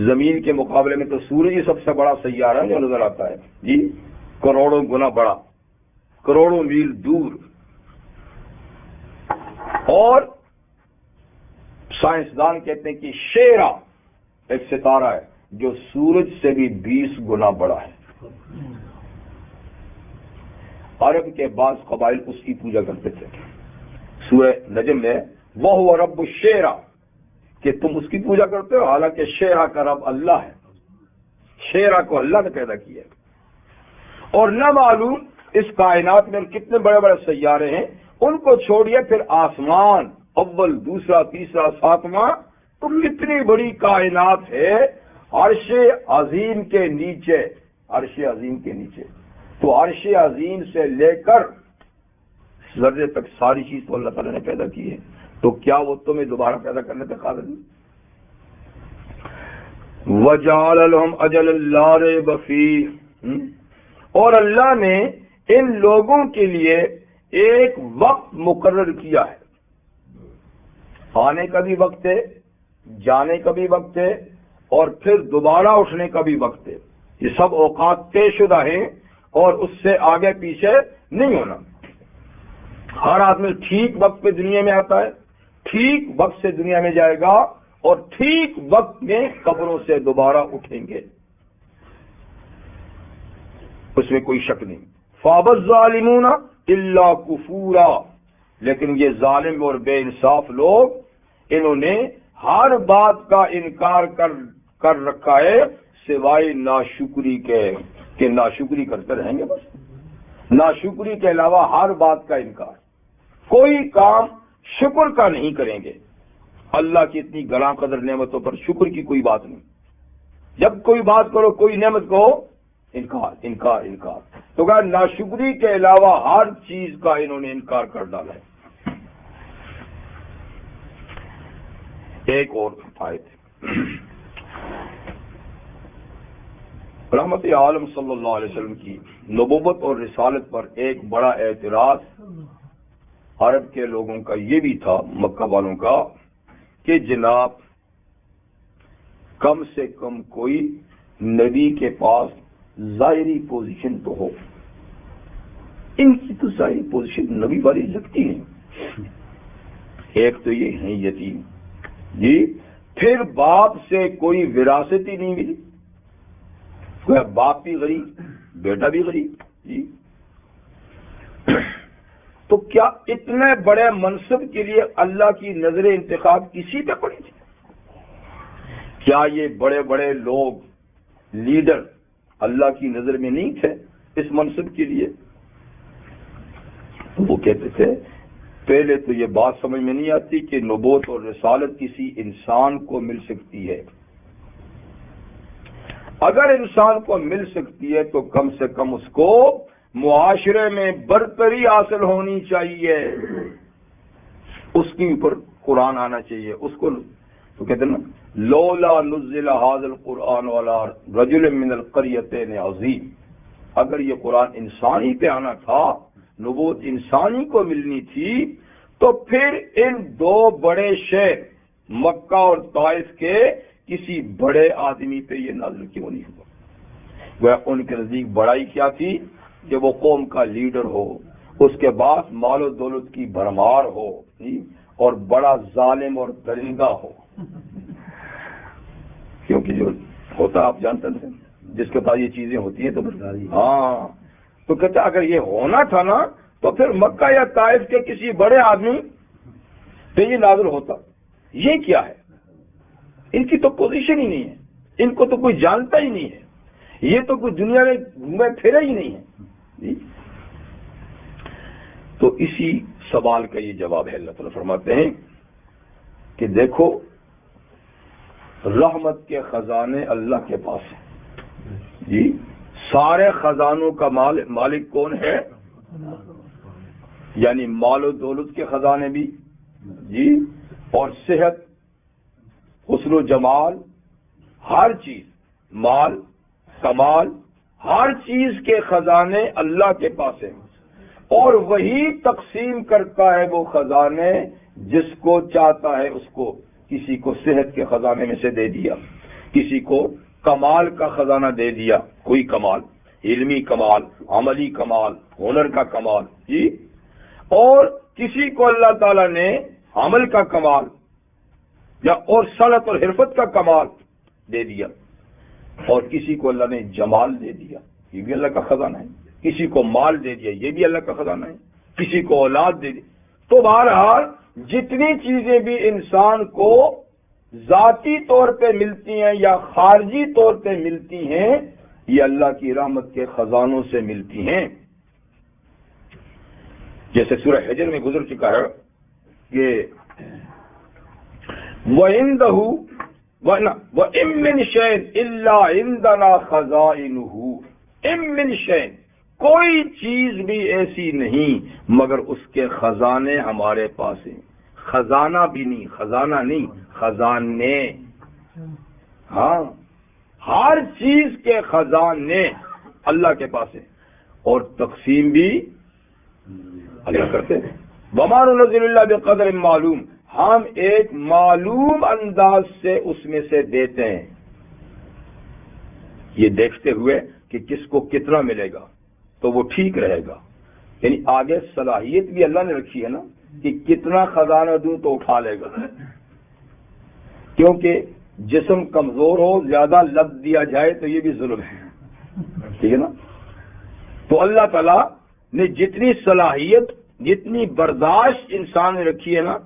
زمین کے مقابلے میں تو سورج ہی سب سے بڑا سیارہ جو نظر آتا ہے جی، کروڑوں گنا بڑا، کروڑوں میل دور. اور سائنسدان کہتے ہیں کہ شیرا ایک ستارہ ہے جو سورج سے بھی 20 گنا بڑا ہے. عرب کے بعض قبائل اس کی پوجا کرتے تھے. سورہ نجم میں وَهُوَ رَبُّ الشِّعْرَى، کہ تم اس کی پوجا کرتے ہو، حالانکہ شیرا کا رب اللہ ہے. شیرا کو اللہ نے پیدا کیا. اور نہ معلوم اس کائنات میں کتنے بڑے بڑے سیارے ہیں. ان کو چھوڑیے، پھر آسمان اول دوسرا تیسرا ساتواں، تو کتنی بڑی کائنات ہے عرش عظیم کے نیچے، عرش عظیم کے نیچے، تو عرش عظیم سے لے کر ذرے تک ساری چیز تو اللہ تعالیٰ نے پیدا کی ہے، تو کیا وہ تمہیں دوبارہ پیدا کرنے پہ قادر نہیں؟ وَجَعَلَ لَهُمْ أَجَلًا لَا رَيْبَ فِيهِ، اور اللہ نے ان لوگوں کے لیے ایک وقت مقرر کیا ہے، آنے کا بھی وقت ہے، جانے کا بھی وقت ہے، اور پھر دوبارہ اٹھنے کا بھی وقت ہے۔ یہ سب اوقات طے شدہ ہیں اور اس سے آگے پیچھے نہیں ہونا۔ ہر آدمی ٹھیک وقت پہ دنیا میں آتا ہے، ٹھیک وقت سے دنیا میں جائے گا، اور ٹھیک وقت میں قبروں سے دوبارہ اٹھیں گے، اس میں کوئی شک نہیں۔ فَأَبَى الظَّالِمُونَ إِلَّا كُفُورًا، لیکن یہ ظالم اور بے انصاف لوگ، انہوں نے ہر بات کا انکار کر رکھا ہے سوائے ناشکری کے، کہ ناشکری کرتے رہیں گے، بس ناشکری کے علاوہ ہر بات کا انکار، کوئی کام شکر کا نہیں کریں گے۔ اللہ کی اتنی گراں قدر نعمتوں پر شکر کی کوئی بات نہیں، جب کوئی بات کرو، کوئی نعمت کہو، انکار انکار انکار، تو کہا ناشکری کے علاوہ ہر چیز کا انہوں نے انکار کر ڈالا ہے۔ ایک اور آیت، رحمت عالم صلی اللہ علیہ وسلم کی نبوت اور رسالت پر ایک بڑا اعتراض عرب کے لوگوں کا یہ بھی تھا، مکہ والوں کا، کہ جناب کم سے کم کوئی نبی کے پاس ظاہری پوزیشن تو ہو۔ ان کی تو ظاہری پوزیشن نبی والی لگتی ہے، ایک تو یہ ہے یتیم جی، پھر باپ سے کوئی وراثت ہی نہیں ملی، باپ بھی غریب بیٹا بھی غریب جی، تو کیا اتنے بڑے منصب کے لیے اللہ کی نظر انتخاب کسی پہ پڑی تھی؟ کیا یہ بڑے بڑے لوگ لیڈر اللہ کی نظر میں نہیں تھے اس منصب کے لیے؟ وہ کہتے تھے پہلے تو یہ بات سمجھ میں نہیں آتی کہ نبوت اور رسالت کسی انسان کو مل سکتی ہے، اگر انسان کو مل سکتی ہے تو کم سے کم اس کو معاشرے میں برتری حاصل ہونی چاہیے، اس کے اوپر قرآن آنا چاہیے، اس کو تو کہتے ہیں نا لولا نزل هذا القرآن على رجل من القريتين عظیم، اگر یہ قرآن انسانی پہ آنا تھا، نبوت انسانی کو ملنی تھی، تو پھر ان دو بڑے شہر مکہ اور طائف کے کسی بڑے آدمی پہ یہ نازل کیوں نہیں ہوا؟ وہ ان کے نزدیک بڑائی کیا تھی کہ وہ قوم کا لیڈر ہو، اس کے بعد مال و دولت کی بھرمار ہو، اور بڑا ظالم اور درندہ ہو، کیونکہ جو ہوتا آپ جانتے ہیں جس کے پاس یہ چیزیں ہوتی ہیں تو ہاں، تو کہتے اگر یہ ہونا تھا نا تو پھر مکہ یا طائف کے کسی بڑے آدمی پہ یہ نازل ہوتا۔ یہ کیا ہے؟ ان کی تو پوزیشن ہی نہیں ہے، ان کو تو کوئی جانتا ہی نہیں ہے، یہ تو کوئی دنیا میں گھومے پھرے ہی نہیں ہے۔ تو اسی سوال کا یہ جواب ہے، اللہ تعالیٰ فرماتے ہیں کہ دیکھو رحمت کے خزانے اللہ کے پاس ہیں جی، سارے خزانوں کا مالک کون ہے؟ یعنی مال و دولت کے خزانے بھی جی، اور صحت، حسن و جمال، ہر چیز، مال، کمال، ہر چیز کے خزانے اللہ کے پاس ہیں، اور وہی تقسیم کرتا ہے وہ خزانے جس کو چاہتا ہے اس کو۔ کسی کو صحت کے خزانے میں سے دے دیا، کسی کو کمال کا خزانہ دے دیا، کوئی کمال، علمی کمال، عملی کمال، ہنر کا کمال جی، اور کسی کو اللہ تعالیٰ نے عمل کا کمال یا اور صنعت اور حرفت کا کمال دے دیا، اور کسی کو اللہ نے جمال دے دیا، یہ بھی اللہ کا خزانہ ہے، کسی کو مال دے دیا، یہ بھی اللہ کا خزانہ ہے، کسی کو اولاد دے دی۔ تو بہرحال جتنی چیزیں بھی انسان کو ذاتی طور پہ ملتی ہیں یا خارجی طور پہ ملتی ہیں، یہ اللہ کی رحمت کے خزانوں سے ملتی ہیں۔ جیسے سورہ حجر میں گزر چکا ہے کہ وَعِندَهُ وَإِن مِّن شَيْءٍ إِلَّا عِندَنَا خَزَائِنُهُ إِن مِّن شَيْءٍ کوئی چیز بھی ایسی نہیں مگر اس کے خزانے ہمارے پاس ہیں. خزانہ بھی نہیں، خزانہ نہیں، خزانے. ہاں، ہر چیز کے خزانے اللہ کے پاس ہیں اور تقسیم بھی اللہ کرتے ہیں. وَمَا نُنَزِّلُ إِلَّا بِقَدْرٍ معلوم، ہم ایک معلوم انداز سے اس میں سے دیتے ہیں، یہ دیکھتے ہوئے کہ کس کو کتنا ملے گا تو وہ ٹھیک رہے گا. یعنی آگے صلاحیت بھی اللہ نے رکھی ہے نا کہ کتنا خزانہ دوں تو اٹھا لے گا، کیونکہ جسم کمزور ہو زیادہ لب دیا جائے تو یہ بھی ظلم ہے، ٹھیک ہے نا. تو اللہ تعالیٰ نے جتنی صلاحیت جتنی برداشت انسان نے رکھی ہے نا،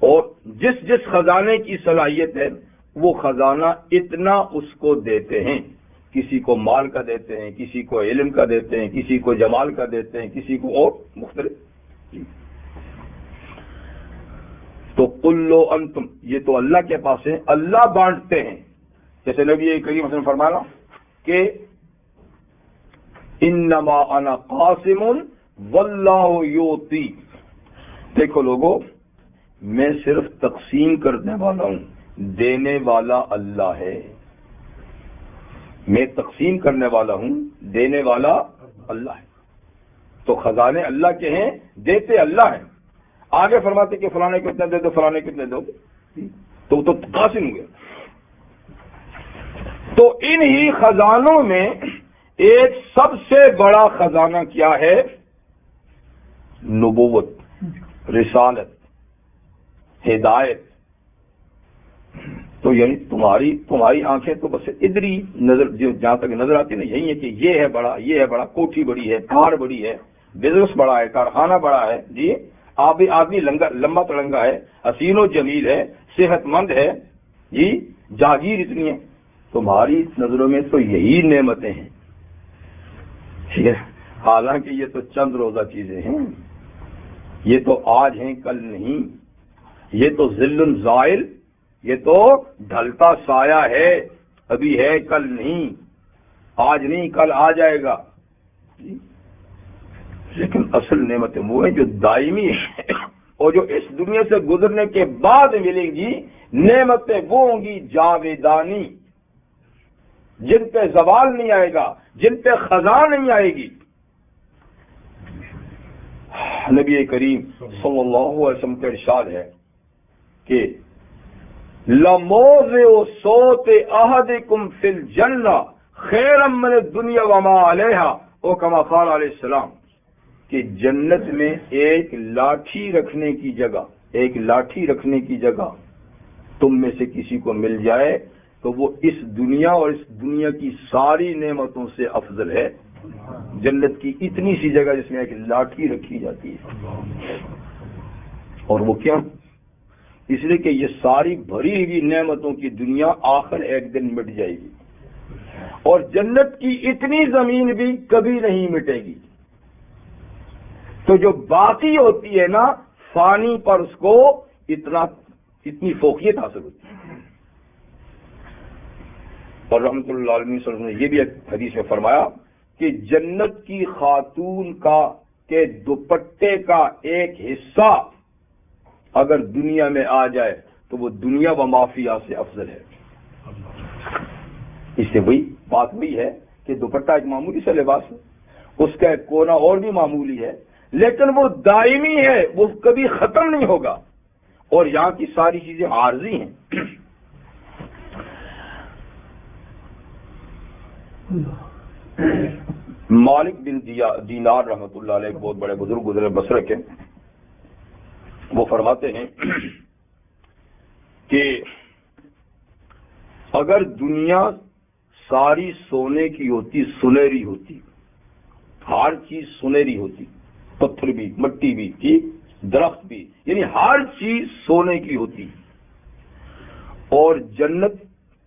اور جس جس خزانے کی صلاحیت ہے وہ خزانہ اتنا اس کو دیتے ہیں. کسی کو مال کا دیتے ہیں، کسی کو علم کا دیتے ہیں، کسی کو جمال کا دیتے ہیں، کسی کو اور مختلف. تو قل لو انتم، یہ تو اللہ کے پاس ہے، اللہ بانٹتے ہیں. جیسے نبی کریم صلی اللہ علیہ وسلم فرمایا کہ انما انا قاسم واللہ یعطی. دیکھو لوگوں، میں صرف تقسیم کرنے والا ہوں، دینے والا اللہ ہے. میں تقسیم کرنے والا ہوں، دینے والا اللہ ہے. تو خزانے اللہ کے ہیں، دیتے اللہ ہیں. آگے فرماتے کہ فلانے کو اتنے دے دو، فلانے کو اتنے دو، تو قاسم ہو گیا. تو انہی خزانوں میں ایک سب سے بڑا خزانہ کیا ہے؟ نبوت، رسالت، ہدایت. تو یعنی تمہاری آنکھیں تو بس ادھر ہی نظر، جہاں تک نظر آتی نا، یہی ہے کہ یہ ہے بڑا، یہ ہے بڑا، کوٹھی بڑی ہے، کار بڑی ہے، بزنس بڑا ہے، کارخانہ بڑا ہے، جی آدمی لمبا تڑنگا ہے، حسین و جمیل ہے، صحت مند ہے، جی جاگیر اتنی ہے. تمہاری نظروں میں تو یہی نعمتیں ہیں، ٹھیک ہے. حالانکہ یہ تو چند روزہ چیزیں ہیں، یہ تو آج ہیں کل نہیں، یہ تو ظل زائل، یہ تو ڈھلتا سایہ ہے، ابھی ہے کل نہیں، آج نہیں کل آ جائے گا. لیکن اصل نعمتیں وہ ہیں جو دائمی ہیں اور جو اس دنیا سے گزرنے کے بعد ملیں گی. نعمتیں وہ ہوں گی جاویدانی، جن پہ زوال نہیں آئے گا، جن پہ خزاں نہیں آئے گی. نبی کریم صلی اللہ علیہ وسلم کا ارشاد ہے کہ لَمَوْضِعُ صَوْتِ أَحَدِكُمْ فِي الْجَنَّةِ خَيْرٌ مِّنَ الدُّنْيَا وَمَا عَلَيْهَا، او کما قال علیہ السلام، کہ جنت میں ایک لاٹھی رکھنے کی جگہ تم میں سے کسی کو مل جائے تو وہ اس دنیا اور اس دنیا کی ساری نعمتوں سے افضل ہے. جنت کی اتنی سی جگہ جس میں ایک لاٹھی رکھی جاتی ہے. اور وہ کیا؟ اس لیے کہ یہ ساری بھری ہوئی نعمتوں کی دنیا آخر ایک دن مٹ جائے گی، اور جنت کی اتنی زمین بھی کبھی نہیں مٹے گی. تو جو باقی ہوتی ہے نا، فانی پر اس کو اتنی فوقیت حاصل ہوتی ہے. اور رحمت اللہ علیہ وسلم نے یہ بھی ایک حدیث میں فرمایا کہ جنت کی خاتون کے دوپٹے کا ایک حصہ اگر دنیا میں آ جائے تو وہ دنیا و مافیا سے افضل ہے. اس سے وہی بات وہی ہے کہ دوپٹہ ایک معمولی سا لباس ہے، اس کا ایک کونا اور بھی معمولی ہے، لیکن وہ دائمی ہے، وہ کبھی ختم نہیں ہوگا. اور یہاں کی ساری چیزیں عارضی ہیں. مالک بن دینار رحمۃ اللہ علیہ بہت بڑے بزرگ گزرے بصرہ کے، وہ فرماتے ہیں کہ اگر دنیا ساری سونے کی ہوتی، سنہری ہوتی، ہر چیز سنہری ہوتی، پتھر بھی، مٹی بھی، ٹھیک، درخت بھی، یعنی ہر چیز سونے کی ہوتی، اور جنت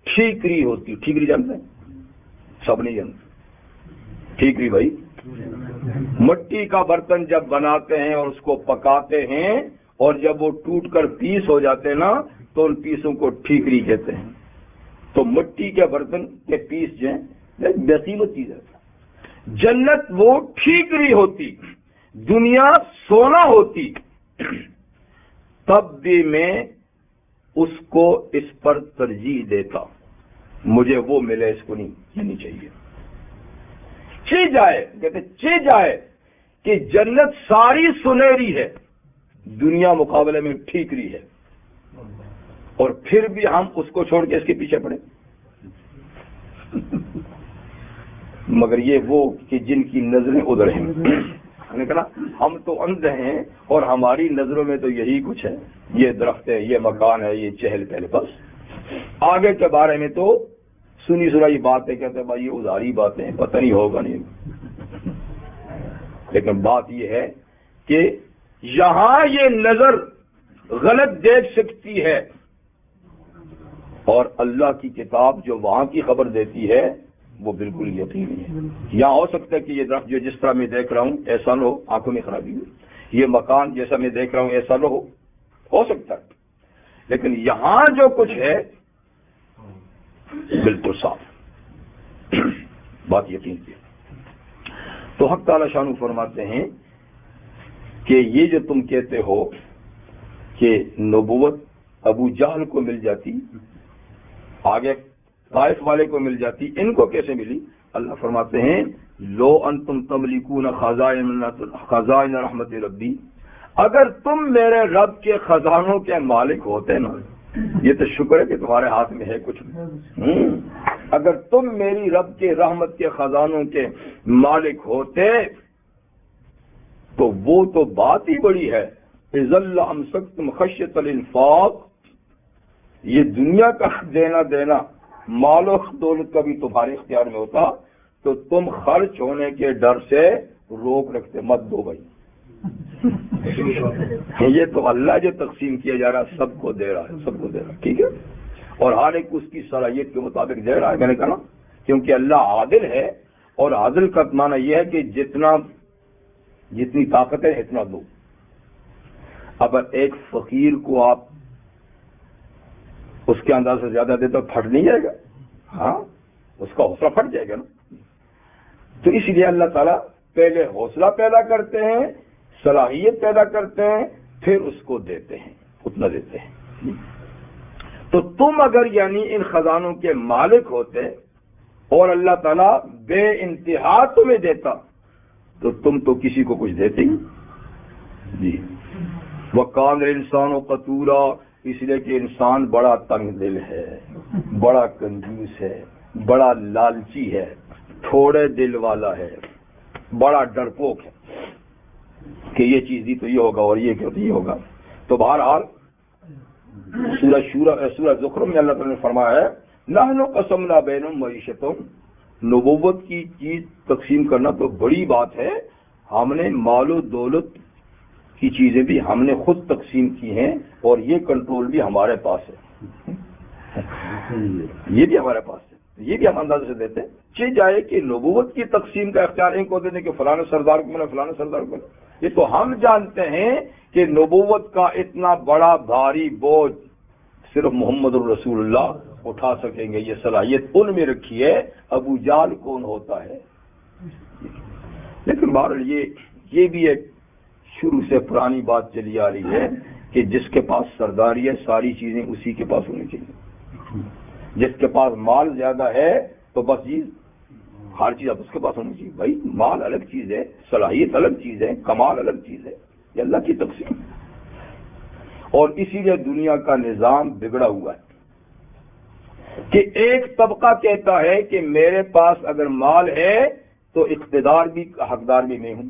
ٹھیکری ہوتی. ٹھیکری جانتے ہیں؟ سب نہیں جانتے ٹھیکری بھائی. مٹی کا برتن جب بناتے ہیں اور اس کو پکاتے ہیں اور جب وہ ٹوٹ کر پیس ہو جاتے ہیں نا تو ان پیسوں کو ٹھیکری کہتے ہیں. تو مٹی کے برتن کے پیس جو ہیں بقیمت چیز ہے. جنت وہ ٹھیکری ہوتی، دنیا سونا ہوتی، تب بھی میں اس کو اس پر ترجیح دیتا. مجھے وہ ملے، اس کو نہیں چاہیے. چہ جائے، کہتے چہ جائے کہ جنت ساری سنہری ہے، دنیا مقابلے میں ٹھیکری ہے، اور پھر بھی ہم اس کو چھوڑ کے اس کے پیچھے پڑے. مگر یہ وہ کہ جن کی نظریں ادھر ہیں. ہم نے کہا ہم تو اندھے ہیں اور ہماری نظروں میں تو یہی کچھ ہے، یہ درخت ہے، یہ مکان ہے، یہ چہل پہل. بس آگے کے بارے میں تو سنی سنائی باتیں کہتے ہیں بھائی یہ ادھاری باتیں، پتہ نہیں ہوگا نہیں. لیکن بات یہ ہے کہ یہاں یہ نظر غلط دیکھ سکتی ہے، اور اللہ کی کتاب جو وہاں کی خبر دیتی ہے وہ بالکل یقینی ہے. یہاں ہو سکتا ہے کہ یہ درخت جو جس طرح میں دیکھ رہا ہوں ایسا نہ ہو، آنکھوں میں خرابی ہو، یہ مکان جیسا میں دیکھ رہا ہوں ایسا نہ ہو سکتا ہے. لیکن یہاں جو کچھ ہے بالکل صاف، بات یقین کی. تو حق تعالی شانو فرماتے ہیں کہ یہ جو تم کہتے ہو کہ نبوت ابو جہل کو مل جاتی، آگے طائف والے کو مل جاتی، ان کو کیسے ملی؟ اللہ فرماتے ہیں لو انتم تملکون خزائن رحمت ربی، اگر تم میرے رب کے خزانوں کے مالک ہوتے نا، یہ تو شکر ہے کہ تمہارے ہاتھ میں ہے کچھ. اگر تم میری رب کے رحمت کے خزانوں کے مالک ہوتے تو وہ تو بات ہی بڑی ہے. اذا لامسکتم خشیۃ الانفاق، یہ دنیا کا دینا مال و دولت کا بھی تمہارے اختیار میں ہوتا تو تم خرچ ہونے کے ڈر سے روک رکھتے، مت دو بھائی. یہ تو اللہ جو تقسیم کیا جا رہا ہے سب کو دے رہا ہے، ٹھیک ہے، اور ہر ایک اس کی صلاحیت کے مطابق دے رہا ہے. میں نے کہا کیونکہ اللہ عادل ہے، اور عادل کا معنی یہ ہے کہ جتنی طاقت ہے اتنا دو. اگر ایک فقیر کو آپ اس کے انداز سے زیادہ دے تو پھٹ نہیں جائے گا؟ ہاں، اس کا حوصلہ پھٹ جائے گا نا. تو اس لیے اللہ تعالیٰ پہلے حوصلہ پیدا کرتے ہیں، صلاحیت پیدا کرتے ہیں، پھر اس کو دیتے ہیں، اتنا دیتے ہیں. تو تم اگر یعنی ان خزانوں کے مالک ہوتے اور اللہ تعالیٰ بے انتہا تمہیں دیتا تو تم تو کسی کو کچھ دیتے ہی. جی وَقَانَ الْإِنسَانُ قَتُورًا، اس لیے کہ انسان بڑا تنگ دل ہے، بڑا کنجوس ہے، بڑا لالچی ہے، تھوڑے دل والا ہے، بڑا ڈرپوک ہے کہ یہ چیز دی تو یہ ہوگا اور یہ کہ یہ ہوگا. تو بہرحال سورہ زخرف میں اللہ تعالیٰ نے فرمایا ہے نحن قسمنا بینہم معیشتہم، نبوت کی چیز تقسیم کرنا تو بڑی بات ہے، ہم نے مال و دولت کی چیزیں بھی ہم نے خود تقسیم کی ہیں، اور یہ کنٹرول بھی ہمارے پاس ہے، یہ بھی ہمارے پاس ہے، یہ بھی ہم اندازے سے دیتے ہیں. چہ جائے کہ نبوت کی تقسیم کا اختیار ان کو دینے کہ فلاں سردار کو ملا، فلاں سردار کو ملا. یہ تو ہم جانتے ہیں کہ نبوت کا اتنا بڑا بھاری بوجھ صرف محمد الرسول اللہ اٹھا سکیں گے، یہ صلاحیت ان میں رکھی ہے. ابو جہل کون ہوتا ہے؟ لیکن بہرحال یہ بھی ایک شروع سے پرانی بات چلی آ رہی ہے کہ جس کے پاس سرداری ہے ساری چیزیں اسی کے پاس ہونی چاہیے. جس کے پاس مال زیادہ ہے تو بس چیز ہر چیز اب اس کے پاس ہونی چاہیے. بھائی مال الگ چیز ہے، صلاحیت الگ چیز ہے، کمال الگ چیز ہے، یہ اللہ کی تقسیم ہے. اور اسی لیے دنیا کا نظام بگڑا ہوا ہے کہ ایک طبقہ کہتا ہے کہ میرے پاس اگر مال ہے تو اقتدار بھی حقدار بھی میں ہوں،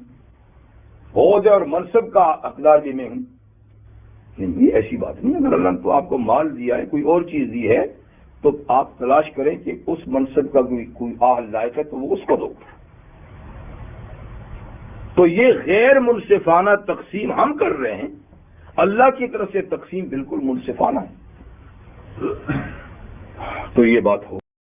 عہدے اور منصب کا حقدار بھی میں ہوں. نہیں، ایسی بات نہیں. اگر اللہ نے تو آپ کو مال دیا ہے، کوئی اور چیز دی ہے تو آپ تلاش کریں کہ اس منصب کا کوئی اہل لائق ہے تو وہ اس کو دو. تو یہ غیر منصفانہ تقسیم ہم کر رہے ہیں، اللہ کی طرف سے تقسیم بالکل منصفانہ ہے. تو یہ بات ہو